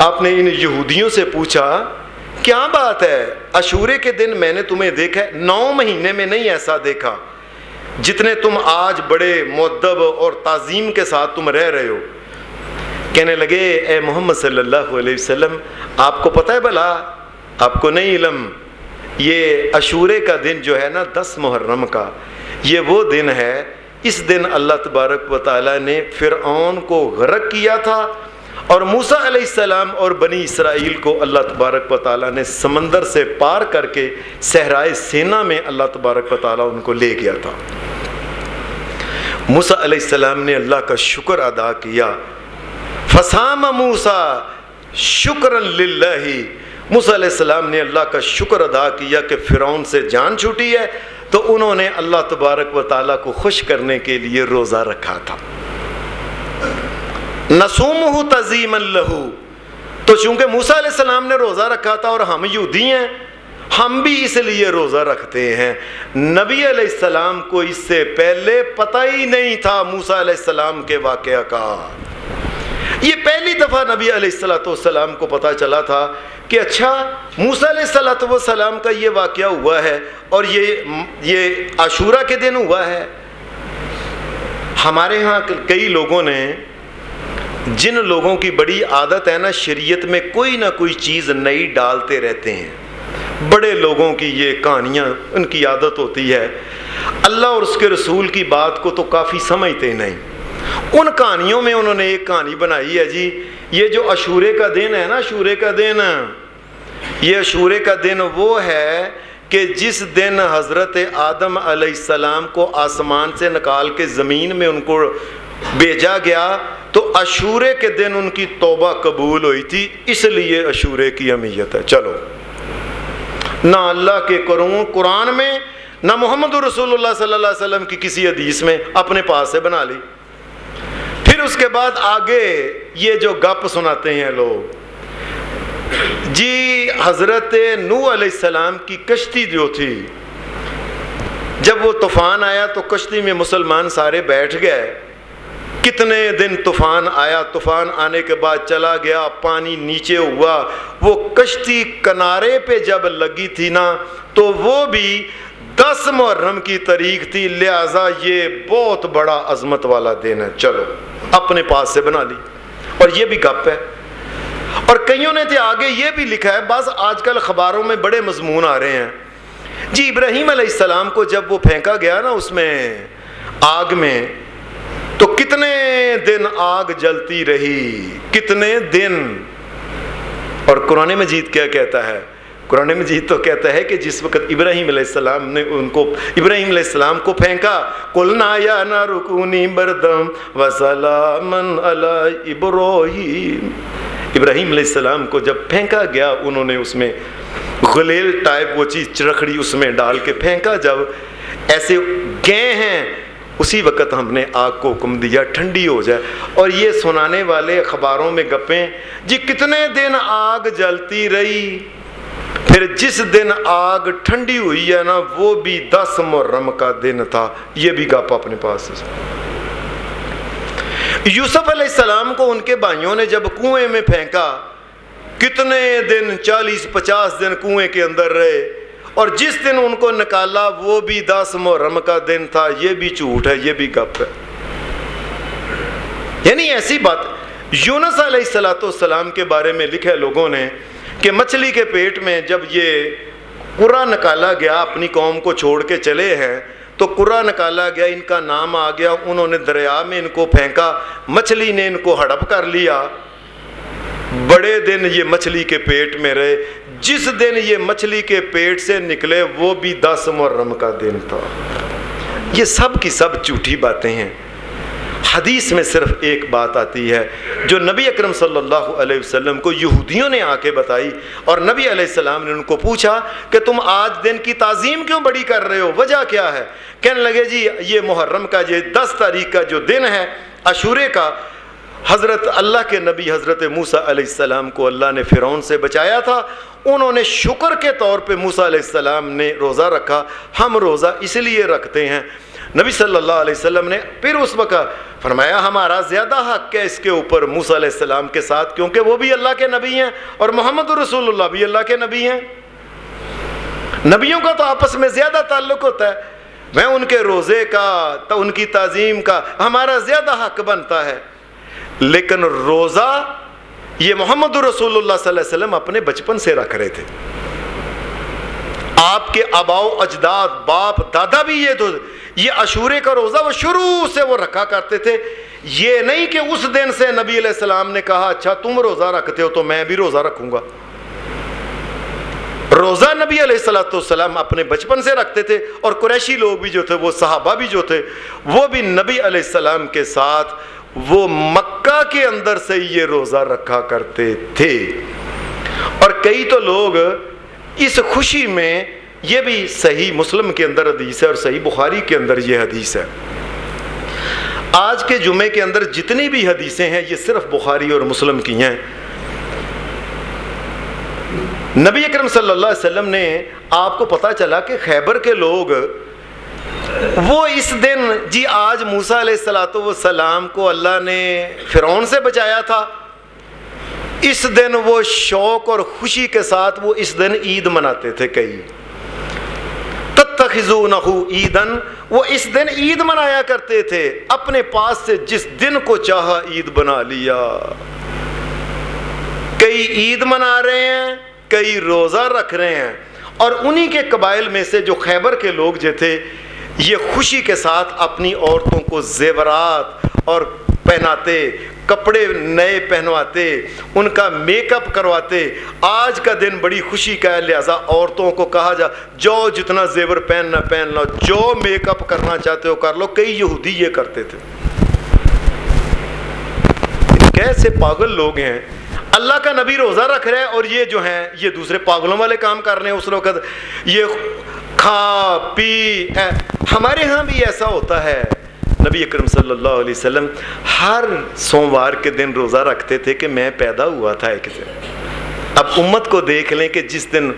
آپ نے ان یہودیوں سے پوچھا کیا بات ہے، عاشورے کے دن میں نے تمہیں دیکھا ہے، 9 مہینے میں نہیں ایسا دیکھا جتنے تم آج بڑے مؤدب اور تعظیم کے ساتھ تم رہ رہے ہو۔ کہنے لگے اے محمد صلی اللہ علیہ وسلم، آپ کو پتہ ہے بھلا، آپ کو نہیں علم، یہ عاشورے کا دن جو ہے نا 10 محرم کا، یہ وہ دن ہے، اس دن اللہ تبارک و تعالیٰ نے فرعون کو غرق کیا تھا، اور موسیٰ علیہ السلام اور بنی اسرائیل کو اللہ تبارک و تعالیٰ نے سمندر سے پار کر کے صحرائے سینا میں اللہ تبارک و تعالیٰ ان کو لے گیا تھا۔ موسیٰ علیہ السلام نے اللہ کا شکر ادا کیا، فصام موسیٰ شکرا للہ، موسیٰ علیہ السلام نے اللہ کا شکر ادا کیا کہ فرعون سے جان چھوٹی ہے، تو انہوں نے اللہ تبارک و تعالیٰ کو خوش کرنے کے لیے روزہ رکھا تھا۔ نصومہ تعظیما لہ، تو چونکہ موسیٰ علیہ السلام نے روزہ رکھا تھا اور ہم یہودی ہیں، ہم بھی اس لیے روزہ رکھتے ہیں۔ نبی علیہ السلام کو اس سے پہلے پتہ ہی نہیں تھا موسیٰ علیہ السلام کے واقعہ کا، یہ پہلی دفعہ نبی علیہ السلام کو پتہ چلا تھا کہ اچھا موسیٰ علیہ السلام کا یہ واقعہ ہوا ہے، اور یہ عاشورہ کے دن ہوا ہے۔ ہمارے ہاں کئی لوگوں نے، جن لوگوں کی بڑی عادت ہے نا شریعت میں کوئی نہ کوئی چیز نئی ڈالتے رہتے ہیں، بڑے لوگوں کی یہ کہانیاں ان کی عادت ہوتی ہے، اللہ اور اس کے رسول کی بات کو تو کافی سمجھتے نہیں۔ ان کہانیوں میں انہوں نے ایک کہانی بنائی ہے جی، یہ جو عاشورے کا دن ہے نا، عاشورے کا دن، یہ عاشورے کا دن وہ ہے کہ جس دن حضرت آدم علیہ السلام کو آسمان سے نکال کے زمین میں ان کو بھیجا گیا، تو عاشورے کے دن ان کی توبہ قبول ہوئی تھی، اس لیے عاشورے کی اہمیت ہے۔ چلو، نہ اللہ کے قرآن میں، نہ محمد رسول اللہ صلی اللہ علیہ وسلم کی کسی حدیث میں، اپنے پاس سے بنا لی۔ پھر اس کے بعد آگے یہ جو گپ سناتے ہیں لوگ، جی حضرت نوح علیہ السلام کی کشتی جو تھی، جب وہ طوفان آیا تو کشتی میں مسلمان سارے بیٹھ گئے، کتنے دن طوفان آیا، طوفان آنے کے بعد چلا گیا، پانی نیچے ہوا، وہ کشتی کنارے پہ جب لگی تھی نا، تو وہ بھی 10 محرم کی تاریخ تھی، لہذا یہ بہت عظمت عظمت والا دن ہے، چلو اپنے پاس سے بنا لی۔ اور یہ بھی گپ ہے، اور کئیوں نے تو آگے یہ بھی لکھا ہے، بعض آج کل اخباروں میں بڑے مضمون آ رہے ہیں جی، ابراہیم علیہ السلام کو جب وہ پھینکا گیا نا اس میں آگ میں، تو کتنے دن آگ جلتی رہی، کتنے دن۔ اور قرآن مجید کیا کہتا ہے؟ قرآن مجید تو کہتا ہے کہ جس وقت ابراہیم علیہ السلام کو پھینکا، قلنا یا نار کونی بردم وسلاما علی ابراہیم، ابراہیم علیہ السلام کو جب پھینکا گیا، انہوں نے اس میں غلیل ٹائپ وہ چیز چرخڑی اس میں ڈال کے پھینکا، جب ایسے گئے ہیں اسی وقت ہم نے آگ کو حکم دیا ٹھنڈی ہو جائے۔ اور یہ سنانے والے اخباروں میں گپیں جی، کتنے دن آگ جلتی رہی، پھر جس دن آگ ٹھنڈی ہوئی ہے نا، وہ بھی 10 محرم کا دن تھا، یہ بھی گپ اپنے پاس ہے۔ یوسف علیہ السلام کو ان کے بھائیوں نے جب کنویں میں پھینکا، کتنے دن، 40-50 دن کنویں کے اندر رہے، اور جس دن ان کو نکالا وہ بھی 10 محرم کا دن تھا، یہ بھی جھوٹ ہے، یہ بھی گپ ہے۔ یعنی ایسی بات یونس علیہ السلام کے بارے میں لکھا ہے لوگوں نے کہ مچھلی کے پیٹ میں جب یہ قرا نکالا گیا، اپنی قوم کو چھوڑ کے چلے ہیں تو قرا نکالا گیا، ان کا نام آ گیا، انہوں نے دریا میں ان کو پھینکا، مچھلی نے ان کو ہڑپ کر لیا، بڑے دن یہ مچھلی کے پیٹ میں رہے، جس دن یہ مچھلی کے پیٹ سے نکلے وہ بھی 10 محرم کا دن تھا۔ یہ سب کی سب جھوٹی باتیں ہیں۔ حدیث میں صرف ایک بات آتی ہے جو نبی اکرم صلی اللہ علیہ وسلم کو یہودیوں نے آ کے بتائی، اور نبی علیہ السلام نے ان کو پوچھا کہ تم آج دن کی تعظیم کیوں بڑی کر رہے ہو، وجہ کیا ہے؟ کہنے لگے جی یہ محرم کا یہ 10 تاریخ کا جو دن ہے عاشورے کا، حضرت اللہ کے نبی حضرت موسیٰ علیہ السلام کو اللہ نے فرعون سے بچایا تھا، انہوں نے شکر کے طور پہ موسیٰ علیہ السلام نے روزہ رکھا، ہم روزہ اس لیے رکھتے ہیں۔ نبی صلی اللہ علیہ وسلم نے پھر اس وقت فرمایا ہمارا زیادہ حق ہے اس کے اوپر موسیٰ علیہ السلام کے ساتھ، کیونکہ وہ بھی اللہ کے نبی ہیں اور محمد رسول اللہ بھی اللہ کے نبی ہیں۔ نبیوں کا تو آپس میں زیادہ تعلق ہوتا ہے، میں ان کے روزے کا تو ان کی تعظیم کا ہمارا زیادہ حق بنتا ہے، لیکن روزہ یہ محمد رسول اللہ صلی اللہ علیہ وسلم اپنے بچپن سے رکھ رہے تھے، آپ کے آباء و اجداد باپ دادا بھی یہ عاشورے کا روزہ وہ شروع سے وہ رکھا کرتے تھے۔ یہ نہیں کہ اس دن سے نبی علیہ السلام نے کہا اچھا تم روزہ رکھتے ہو تو میں بھی روزہ رکھوں گا۔ روزہ نبی علیہ السلام اپنے بچپن سے رکھتے تھے، اور قریشی لوگ بھی جو تھے، وہ صحابہ بھی جو تھے، وہ بھی نبی علیہ السلام کے ساتھ وہ مکہ کے اندر سے یہ روزہ رکھا کرتے تھے۔ اور کئی تو لوگ اس خوشی میں، یہ بھی صحیح مسلم کے اندر حدیث ہے اور صحیح بخاری کے اندر یہ حدیث ہے، آج کے جمعے کے اندر جتنی بھی حدیثیں ہیں یہ صرف بخاری اور مسلم کی ہیں۔ نبی اکرم صلی اللہ علیہ وسلم نے، آپ کو پتہ چلا کہ خیبر کے لوگ وہ اس دن جی آج موسیٰ علیہ السلام کو اللہ نے فرعون سے بچایا تھا، اس دن وہ شوق اور خوشی کے ساتھ وہ اس دن عید مناتے تھے، کئی تتخذونہ عیدن، وہ اس دن عید منایا کرتے تھے، اپنے پاس سے جس دن کو چاہا عید بنا لیا۔ کئی عید منا رہے ہیں، کئی روزہ رکھ رہے ہیں، اور انہی کے قبائل میں سے جو خیبر کے لوگ جو تھے یہ خوشی کے ساتھ اپنی عورتوں کو زیورات اور پہناتے، کپڑے نئے پہنواتے، ان کا میک اپ کرواتے۔ آج کا دن بڑی خوشی کا ہے، لہذا عورتوں کو کہا جاؤ جتنا زیور پہننا پہن لو، جو میک اپ کرنا چاہتے ہو کر لو۔ کئی یہودی یہ کرتے تھے۔ کیسے پاگل لوگ ہیں، اللہ کا نبی روزہ رکھ رہے ہیں اور یہ جو ہیں یہ دوسرے پاگلوں والے کام کر رہے ہیں۔ اس وقت یہ کھا پی، ہمارے ہاں بھی ایسا ہوتا ہے۔ نبی اکرم صلی اللہ علیہ وسلم ہر سوموار کے دن روزہ رکھتے تھے کہ میں پیدا ہوا تھا ایک دن۔ اب امت کو دیکھ لیں کہ جس دن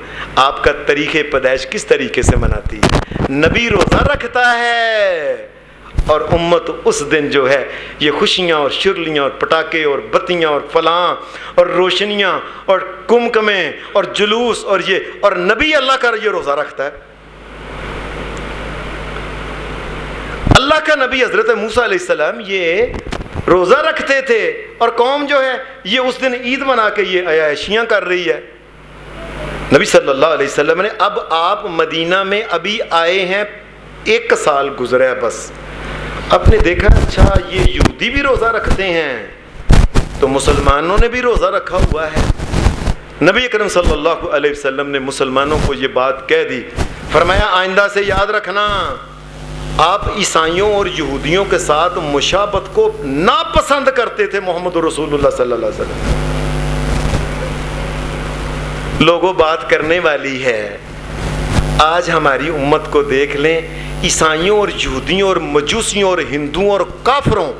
آپ کا تاریخ پیدائش کس طریقے سے مناتی ہے۔ نبی روزہ رکھتا ہے اور امت اس دن جو ہے یہ خوشیاں اور شرلیاں اور پٹاخے اور بتیاں اور فلاں اور روشنیاں اور کمکمے اور جلوس اور یہ، اور نبی اللہ کا یہ روزہ رکھتا ہے۔ اللہ کا نبی حضرت موسیٰ علیہ السلام یہ روزہ رکھتے تھے، اور قوم جو ہے یہ اس دن عید منا کے یہ عیاشیاں کر رہی ہے۔ نبی صلی اللہ علیہ وسلم نے، اب آپ مدینہ میں ابھی آئے ہیں، 1 سال گزرا ہے بس، آپ نے دیکھا اچھا یہ یہودی بھی روزہ رکھتے ہیں تو مسلمانوں نے بھی روزہ رکھا ہوا ہے۔ نبی اکرم صلی اللہ علیہ وسلم نے مسلمانوں کو یہ بات کہہ دی، فرمایا آئندہ سے یاد رکھنا آپ عیسائیوں اور یہودیوں کے ساتھ مشابہت کو ناپسند کرتے تھے۔ محمد رسول اللہ صلی اللہ علیہ وسلم، لوگوں بات کرنے والی ہے۔ آج ہماری امت کو دیکھ لیں، عیسائیوں اور یہودیوں اور مجوسیوں اور ہندوؤں اور کافروں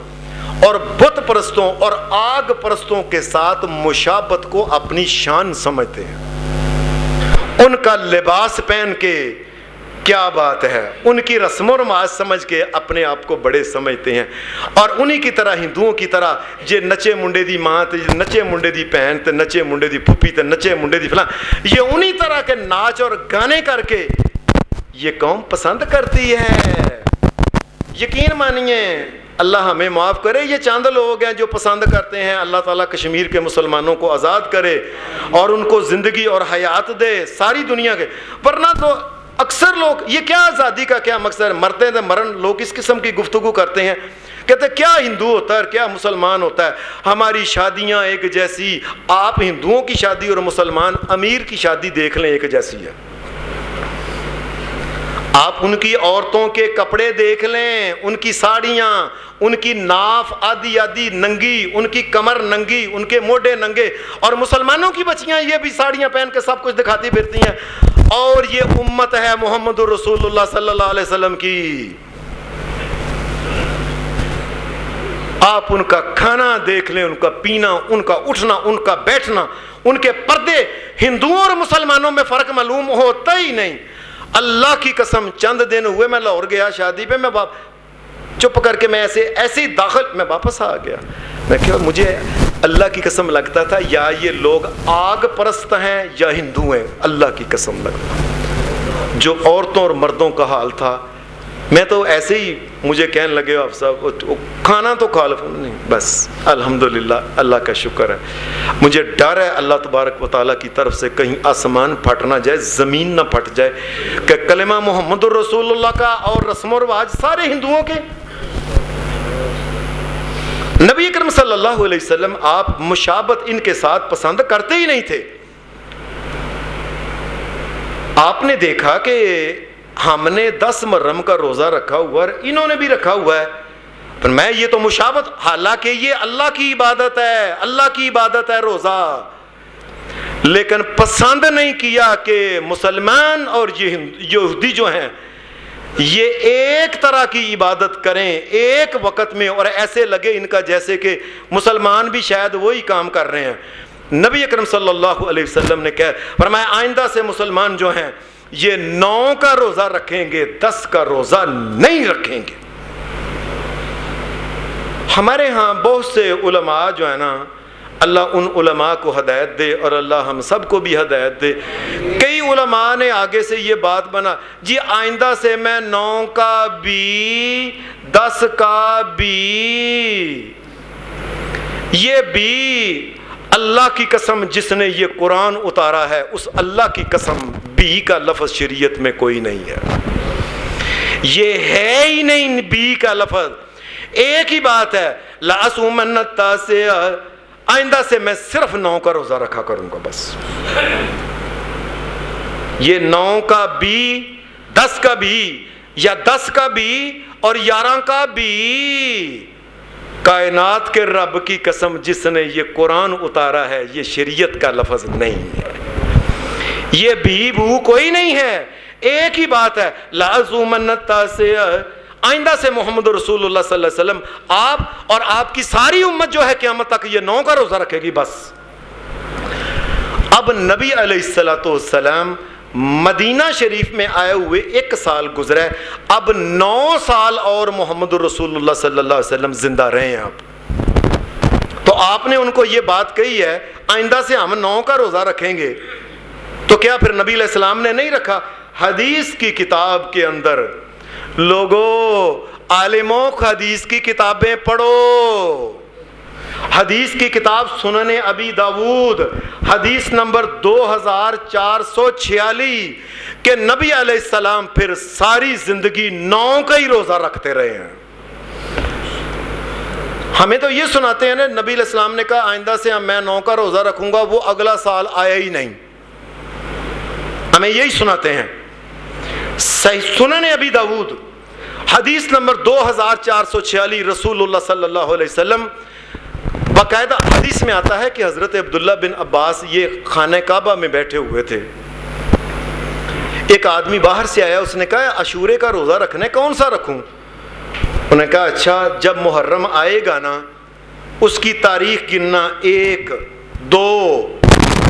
اور بت پرستوں اور آگ پرستوں کے ساتھ مشابہت کو اپنی شان سمجھتے ہیں۔ ان کا لباس پہن کے کیا بات ہے، ان کی رسم و رواج سمجھ کے اپنے آپ کو بڑے سمجھتے ہیں، اور انہی کی طرح ہندوؤں کی طرح یہ نچے منڈے دی ماں تے نچے منڈے دی بہن تے نچے منڈے دی پھپھی تے نچے منڈے دی فلاں، یہ انہی طرح کے ناچ اور گانے کر کے یہ قوم پسند کرتی ہے۔ یقین مانیے اللہ ہمیں معاف کرے. یہ چاند لوگ ہیں جو پسند کرتے ہیں اللہ تعالیٰ کشمیر کے مسلمانوں کو آزاد کرے اور ان کو زندگی اور حیات دے ساری دنیا کے. ورنہ تو اکثر لوگ یہ کیا آزادی کا کیا مقصد ہے؟ مرتے ہیں مرن. لوگ اس قسم کی گفتگو کرتے ہیں, کہتے ہیں کیا ہندو ہوتا ہے اور کیا مسلمان ہوتا ہے, ہماری شادیاں ایک جیسی. آپ ہندوؤں کی شادی اور مسلمان امیر کی شادی دیکھ لیں, ایک جیسی ہے. آپ ان کی عورتوں کے کپڑے دیکھ لیں, ان کی ساڑیاں, ان کی ناف آدھی آدھی ننگی, ان کی کمر ننگی, ان کے موڈے ننگے. اور مسلمانوں کی بچیاں یہ بھی ساڑیاں پہن کے سب کچھ دکھاتی پھرتی ہیں. اور یہ امت ہے محمد الرسول اللہ صلی اللہ علیہ وسلم کی. آپ ان کا کھانا دیکھ لیں, ان کا پینا, ان کا اٹھنا, ان کا بیٹھنا, ان کے پردے. ہندوؤں اور مسلمانوں میں فرق معلوم ہوتا ہی نہیں. اللہ کی قسم چند دن ہوئے میں لاہور گیا شادی پہ, میں چپ کر کے میں ایسے ہی داخل میں واپس آ گیا. میں کہ مجھے اللہ کی قسم لگتا تھا یا یہ لوگ آگ پرست ہیں یا ہندو ہیں. اللہ کی قسم لگتا جو عورتوں اور مردوں کا حال تھا. میں تو ایسے ہی مجھے کہنے لگے آپ صاحب کھانا تو کھا لو نہیں, بس الحمدللہ اللہ کا شکر ہے. مجھے ڈر ہے اللہ تبارک و تعالیٰ کی طرف سے کہیں آسمان پھٹ نہ جائے, زمین نہ پھٹ جائے, کہ کلمہ محمد الرسول اللہ کا اور رسم و رواج سارے ہندوؤں کے. نبی اکرم صلی اللہ علیہ وسلم آپ مشابہت ان کے ساتھ پسند کرتے ہی نہیں تھے. آپ نے دیکھا کہ ہم نے 10 محرم کا روزہ رکھا ہوا ہے, انہوں نے بھی رکھا ہوا ہے, پر میں یہ تو مشابہت, حالانکہ یہ اللہ کی عبادت ہے, اللہ کی عبادت ہے روزہ, لیکن پسند نہیں کیا کہ مسلمان اور یہ یہودی جو ہیں یہ ایک طرح کی عبادت کریں ایک وقت میں, اور ایسے لگے ان کا جیسے کہ مسلمان بھی شاید وہی کام کر رہے ہیں. نبی اکرم صلی اللہ علیہ وسلم نے کہا, فرمایا آئندہ سے مسلمان جو ہیں یہ 9 کا روزہ رکھیں گے, 10 کا روزہ نہیں رکھیں گے. ہمارے ہاں بہت سے علماء جو ہے نا, اللہ ان علماء کو ہدایت دے اور اللہ ہم سب کو بھی ہدایت دے. کئی علماء نے آگے سے یہ بات بنا, جی آئندہ سے میں 9 کا بھی 10 کا بھی, یہ بھی اللہ کی قسم جس نے یہ قرآن اتارا ہے اس اللہ کی قسم بی کا لفظ شریعت میں کوئی نہیں ہے. یہ ہے ہی نہیں بی کا لفظ. ایک ہی بات ہے, لَأَصُومَنَّ التَّاسِعَ, آئندہ سے میں صرف 9 کا روزہ رکھا کروں گا بس. یہ 9 کا بھی 10 کا بھی یا 10 کا بھی اور 11 کا بھی, کائنات کے رب کی قسم جس نے یہ قرآن اتارا ہے یہ شریعت کا لفظ نہیں ہے. یہ بھی بو کوئی نہیں ہے, ایک ہی بات ہے, لَأَصُومَنَّ التَّاسِعَ, آئندہ سے محمد رسول اللہ صلی اللہ علیہ وسلم آپ اور آپ کی ساری امت جو ہے قیامت تک یہ 9 کا روزہ رکھے گی بس. اب نبی علیہ السلام مدینہ شریف میں آئے ہوئے 1 سال گزرا ہے, اب 9 سال اور محمد رسول اللہ صلی اللہ علیہ وسلم زندہ رہے ہیں. آپ تو آپ نے ان کو یہ بات کہی ہے آئندہ سے ہم 9 کا روزہ رکھیں گے, تو کیا پھر نبی علیہ السلام نے نہیں رکھا؟ حدیث کی کتاب کے اندر لوگوں, عالموں حدیث کی کتابیں پڑھو. حدیث کی کتاب سنن ابی داود حدیث نمبر 2446 کہ نبی علیہ السلام پھر ساری زندگی 9 کا ہی روزہ رکھتے رہے ہیں. ہمیں تو یہ سناتے ہیں نا, نبی علیہ السلام نے کہا آئندہ سے میں 9 کا روزہ رکھوں گا, وہ اگلا سال آیا ہی نہیں. ہمیں یہی سناتے ہیں. سنن ابی داود حدیث نمبر 2446 رسول اللہ صلی اللہ علیہ وسلم, باقاعدہ حدیث میں آتا ہے کہ حضرت عبداللہ بن عباس یہ خانہ کعبہ میں بیٹھے ہوئے تھے. ایک آدمی باہر سے آیا, اس نے کہا عاشورے کا روزہ رکھنا ہے, کون سا رکھوں؟ انہوں نے کہا اچھا جب محرم آئے گا نا اس کی تاریخ گننا, 1 2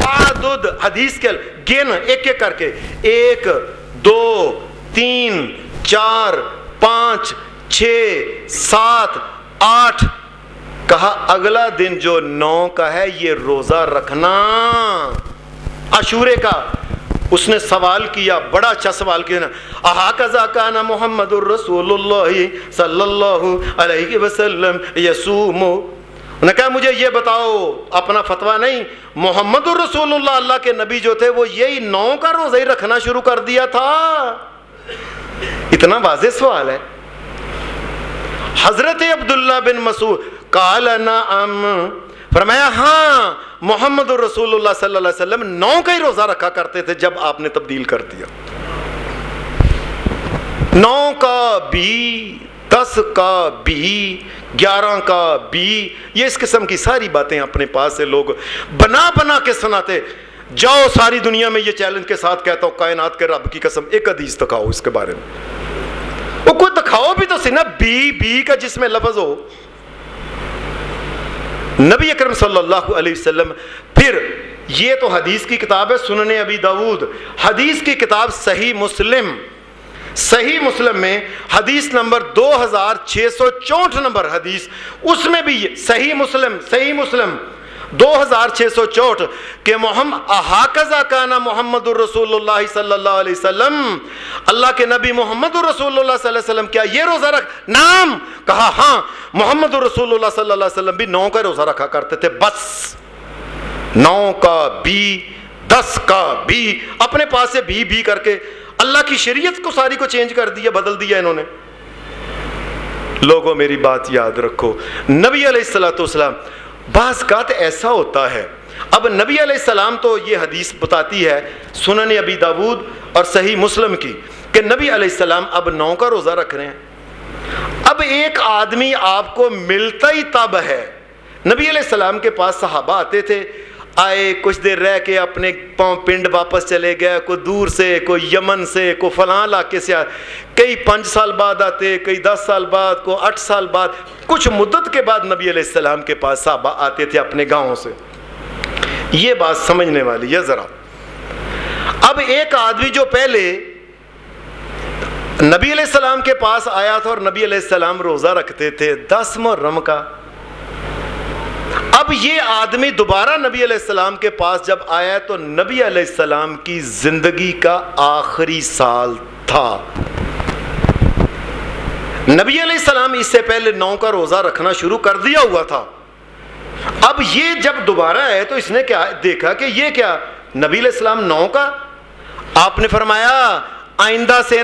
عدد حدیث کے گن ایک ایک کر کے, 1 2 3 4 5 6 7 8. کہا اگلا دن جو 9 کا ہے یہ روزہ رکھنا عاشورے کا. اس نے سوال کیا، بڑا اچھا سوال کیا نا، احاکذا کان محمد الرسول اللہ صلی اللہ علیہ وسلم یصوم، انہوں نے کہا مجھے یہ بتاؤ، اپنا فتویٰ نہیں، محمد الرسول اللہ کے نبی جو تھے وہ یہی 9 کا روزہ ہی رکھنا شروع کر دیا تھا؟ اتنا واضح سوال ہے۔ حضرت عبداللہ بن مسعود قال نعم، فرمایا ہاں محمد الرسول اللہ صلی اللہ علیہ وسلم 9 کا ہی روزہ رکھا کرتے تھے جب آپ نے تبدیل کر دیا، 9 کا بھی، 10 کا بھی، 11 کا بھی، یہ اس قسم کی ساری باتیں اپنے پاس سے لوگ بنا بنا کے سناتے۔ جاؤ ساری دنیا میں یہ چیلنج کے ساتھ کہتا ہوں، کائنات کے رب کی قسم ایک حدیث دکھاؤ اس کے بارے میں، وہ کوئی دکھاؤ بھی تو سی نا، بی کا جس میں لفظ ہو۔ نبی اکرم صلی اللہ علیہ وسلم، پھر یہ تو حدیث کی کتاب ہے سنن ابی داؤد، حدیث کی کتاب صحیح مسلم، صحیح مسلم میں حدیث نمبر 2664 نمبر حدیث، اس میں بھی صحیح مسلم 2664 کہ احاکذا کان محمد الرسول اللہ صلی اللہ علیہ وسلم، اللہ کے نبی محمد الرسول اللہ صلی اللہ علیہ وسلم کیا یہ روزہ رکھ؟ نام، کہا ہاں محمد الرسول اللہ صلی اللہ علیہ وسلم بھی 9 کا روزہ رکھا کرتے تھے، بس 9 کا بھی 10 کا بھی، اپنے پاس سے بھی کر کے اللہ کی شریعت کو ساری کو چینج کر دیا، بدل دیا انہوں نے۔ لوگوں میری بات یاد رکھو، نبی علیہ الصلوۃ والسلام، بعض اوقات ایسا ہوتا ہے، اب نبی علیہ السلام تو یہ حدیث بتاتی ہے سنن ابی داؤد اور صحیح مسلم کی کہ نبی علیہ السلام اب 9 کا روزہ رکھ رہے ہیں۔ اب ایک آدمی آپ کو ملتا ہی تب ہے، نبی علیہ السلام کے پاس صحابہ آتے تھے، آئے کچھ دیر رہ کے اپنے پنڈ واپس چلے گئے، کوئی دور سے، کوئی یمن سے، کوئی فلاں علاقے سے، کئی 5 سال بعد آتے، کئی 10 سال بعد، کوئی 8 سال بعد، کچھ مدت کے بعد نبی علیہ السلام کے پاس صحابہ آتے تھے اپنے گاؤں سے۔ یہ بات سمجھنے والی ہے ذرا۔ اب ایک آدمی جو پہلے نبی علیہ السلام کے پاس آیا تھا اور نبی علیہ السلام روزہ رکھتے تھے 10 محرم کا، اب یہ آدمی دوبارہ نبی علیہ السلام کے پاس جب آیا تو نبی علیہ السلام کی زندگی کا آخری سال تھا۔ نبی علیہ السلام اس سے پہلے 9 کا روزہ رکھنا شروع کر دیا ہوا تھا۔ اب یہ جب دوبارہ ہے تو اس نے کیا دیکھا کہ یہ کیا نبی علیہ السلام 9 کا، آپ نے فرمایا آئندہ سے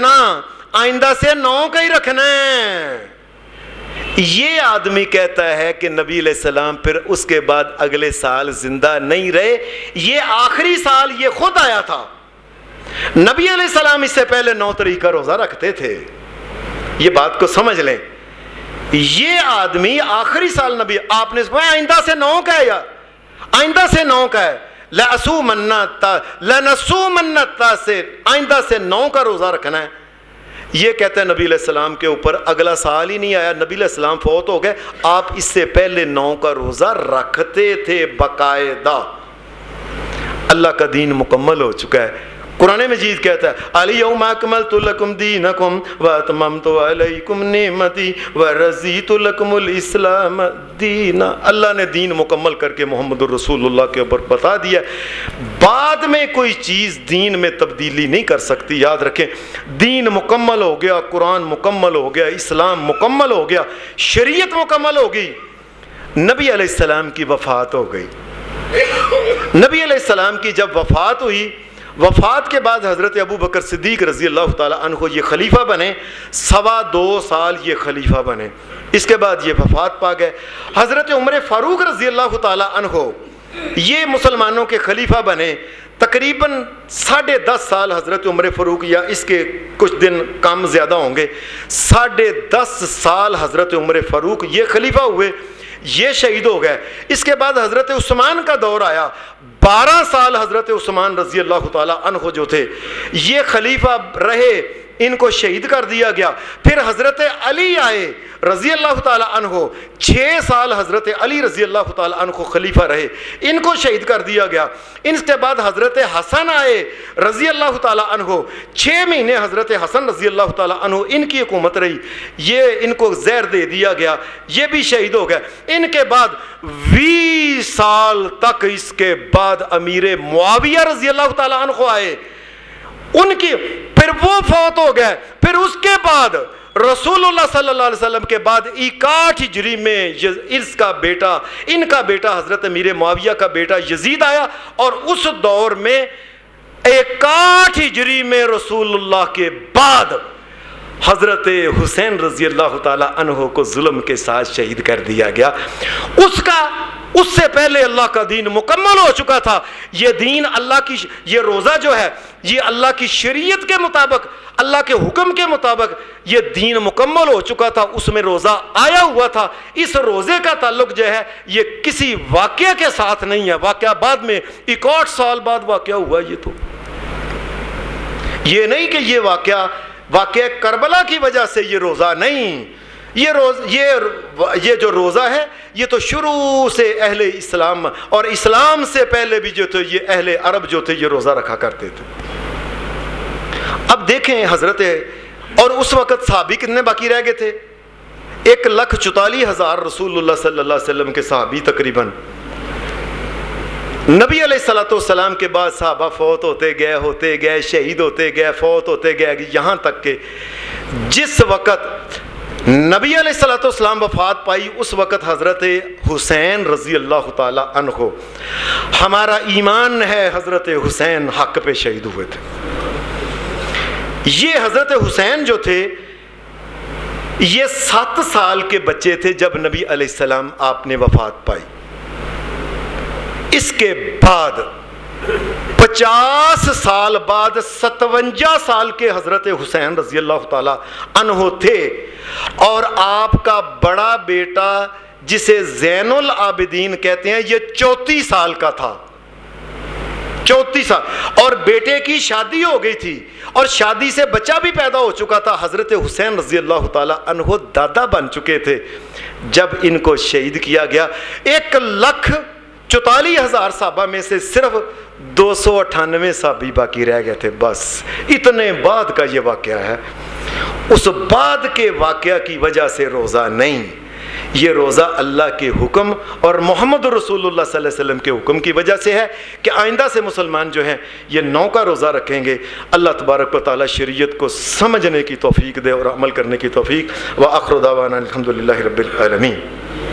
9 کا ہی رکھنا ہے۔ یہ آدمی کہتا ہے کہ نبی علیہ السلام پھر اس کے بعد اگلے سال زندہ نہیں رہے، یہ آخری سال یہ خود آیا تھا۔ نبی علیہ السلام اس سے پہلے 9 تاریخ کا روزہ رکھتے تھے، یہ بات کو سمجھ لیں۔ یہ آدمی آخری سال نبی، آپ نے آئندہ سے 9 کا ہے، یا آئندہ سے 9 کا ہے، لَنَصُومَنَّ سے آئندہ سے 9 کا روزہ رکھنا ہے۔ یہ کہتے ہیں نبی علیہ السلام کے اوپر اگلا سال ہی نہیں آیا، نبی علیہ السلام فوت ہو گئے، آپ اس سے پہلے 9 کا روزہ رکھتے تھے باقاعدہ۔ اللہ کا دین مکمل ہو چکا ہے۔ قرآن مجید کہتا ہے الیوم اکملت لکم دینکم واتممت علیکم نعمتی ورضیت لکم الاسلام دینا۔ اللہ نے دین مکمل کر کے محمد الرسول اللہ کے اوپر بتا دیا، بعد میں کوئی چیز دین میں تبدیلی نہیں کر سکتی۔ یاد رکھیں، دین مکمل ہو گیا، قرآن مکمل ہو گیا، اسلام مکمل ہو گیا، شریعت مکمل ہو گئی۔ نبی علیہ السلام کی وفات ہو گئی۔ نبی علیہ السلام کی جب وفات ہوئی، وفات کے بعد حضرت ابو بکر صدیق رضی اللہ تعالیٰ عنہ یہ خلیفہ بنے، 2.25 سال یہ خلیفہ بنے، اس کے بعد یہ وفات پا گئے۔ حضرت عمر فاروق رضی اللہ تعالیٰ عنہ یہ مسلمانوں کے خلیفہ بنے، تقریباً 10.5 سال حضرت عمر فاروق، یا اس کے کچھ دن کم زیادہ ہوں گے، 10.5 سال حضرت عمر فاروق یہ خلیفہ ہوئے، یہ شہید ہو گئے۔ اس کے بعد حضرت عثمان کا دور آیا، 12 سال حضرت عثمان رضی اللہ تعالیٰ عنہ جو تھے یہ خلیفہ رہے، ان کو شہید کر دیا گیا۔ پھر حضرت علی آئے رضی اللہ تعالیٰ عنہ، 6 سال حضرت علی رضی اللہ تعالیٰ عنہ خلیفہ رہے، ان کو شہید کر دیا گیا۔ ان کے بعد حضرت حسن آئے رضی اللہ تعالیٰ عنہ، 6 مہینے حضرت حسن رضی اللہ تعالیٰ عنہ ان کی حکومت رہی، یہ ان کو زہر دے دیا گیا، یہ بھی شہید ہو گئے۔ ان کے بعد 20 سال تک اس کے بعد امیر معاویہ رضی اللہ تعالیٰ عنہ آئے، ان کی پھر وہ فوت ہو گئے. پھر اس کے بعد رسول اللہ صلی اللہ علیہ وسلم کے بعد 61 ہجری میں ان کا بیٹا حضرت امیر معاویہ کا بیٹا یزید آیا, اور اس دور میں 61 ہجری میں رسول اللہ کے بعد حضرت حسین رضی اللہ تعالیٰ عنہ کو ظلم کے ساتھ شہید کر دیا گیا. اس سے پہلے اللہ کا دین مکمل ہو چکا تھا. یہ دین اللہ کی, یہ روزہ جو ہے یہ اللہ کی شریعت کے مطابق, اللہ کے حکم کے مطابق یہ دین مکمل ہو چکا تھا. اس میں روزہ آیا ہوا تھا. اس روزے کا تعلق جو ہے یہ کسی واقعہ کے ساتھ نہیں ہے. واقعہ بعد میں 61 سال بعد واقعہ ہوا. یہ نہیں کہ یہ واقعہ کربلا کی وجہ سے یہ روزہ نہیں. یہ جو روزہ ہے یہ تو شروع سے اہل اسلام اور اسلام سے پہلے بھی جو تھے یہ اہل عرب جو تھے یہ روزہ رکھا کرتے تھے. اب دیکھیں حضرت, اور اس وقت صحابی کتنے باقی رہ گئے تھے؟ 1,44,000 رسول اللہ صلی اللہ علیہ وسلم کے صحابی تقریباً. نبی علیہ الصلوۃ والسلام کے بعد صحابہ فوت ہوتے گئے, شہید ہوتے گئے, فوت ہوتے گئے, یہاں تک کہ جس وقت نبی علیہ الصلوۃ والسلام وفات پائی اس وقت حضرت حسین رضی اللہ تعالی عنہ, ہمارا ایمان ہے حضرت حسین حق پہ شہید ہوئے تھے. یہ حضرت حسین جو تھے یہ 7 سال کے بچے تھے جب نبی علیہ السلام آپ نے وفات پائی. اس کے بعد 50 سال بعد 57 سال کے حضرت حسین رضی اللہ تعالی عنہ تھے, اور آپ کا بڑا بیٹا جسے زین العابدین کہتے ہیں یہ 34 سال کا تھا. 34 سال, اور بیٹے کی شادی ہو گئی تھی اور شادی سے بچہ بھی پیدا ہو چکا تھا. حضرت حسین رضی اللہ تعالی عنہ دادا بن چکے تھے جب ان کو شہید کیا گیا. 1,44,000 صحابہ میں سے صرف 298 صحابی باقی رہ گئے تھے. بس اتنے بعد کا یہ واقعہ ہے. اس بعد کے واقعہ کی وجہ سے روزہ نہیں, یہ روزہ اللہ کے حکم اور محمد رسول اللہ صلی اللہ علیہ وسلم کے حکم کی وجہ سے ہے کہ آئندہ سے مسلمان جو ہیں یہ 9 کا روزہ رکھیں گے. اللہ تبارک و تعالی شریعت کو سمجھنے کی توفیق دے اور عمل کرنے کی توفیق. وآخر دعوانا الحمدللہ رب العالمین.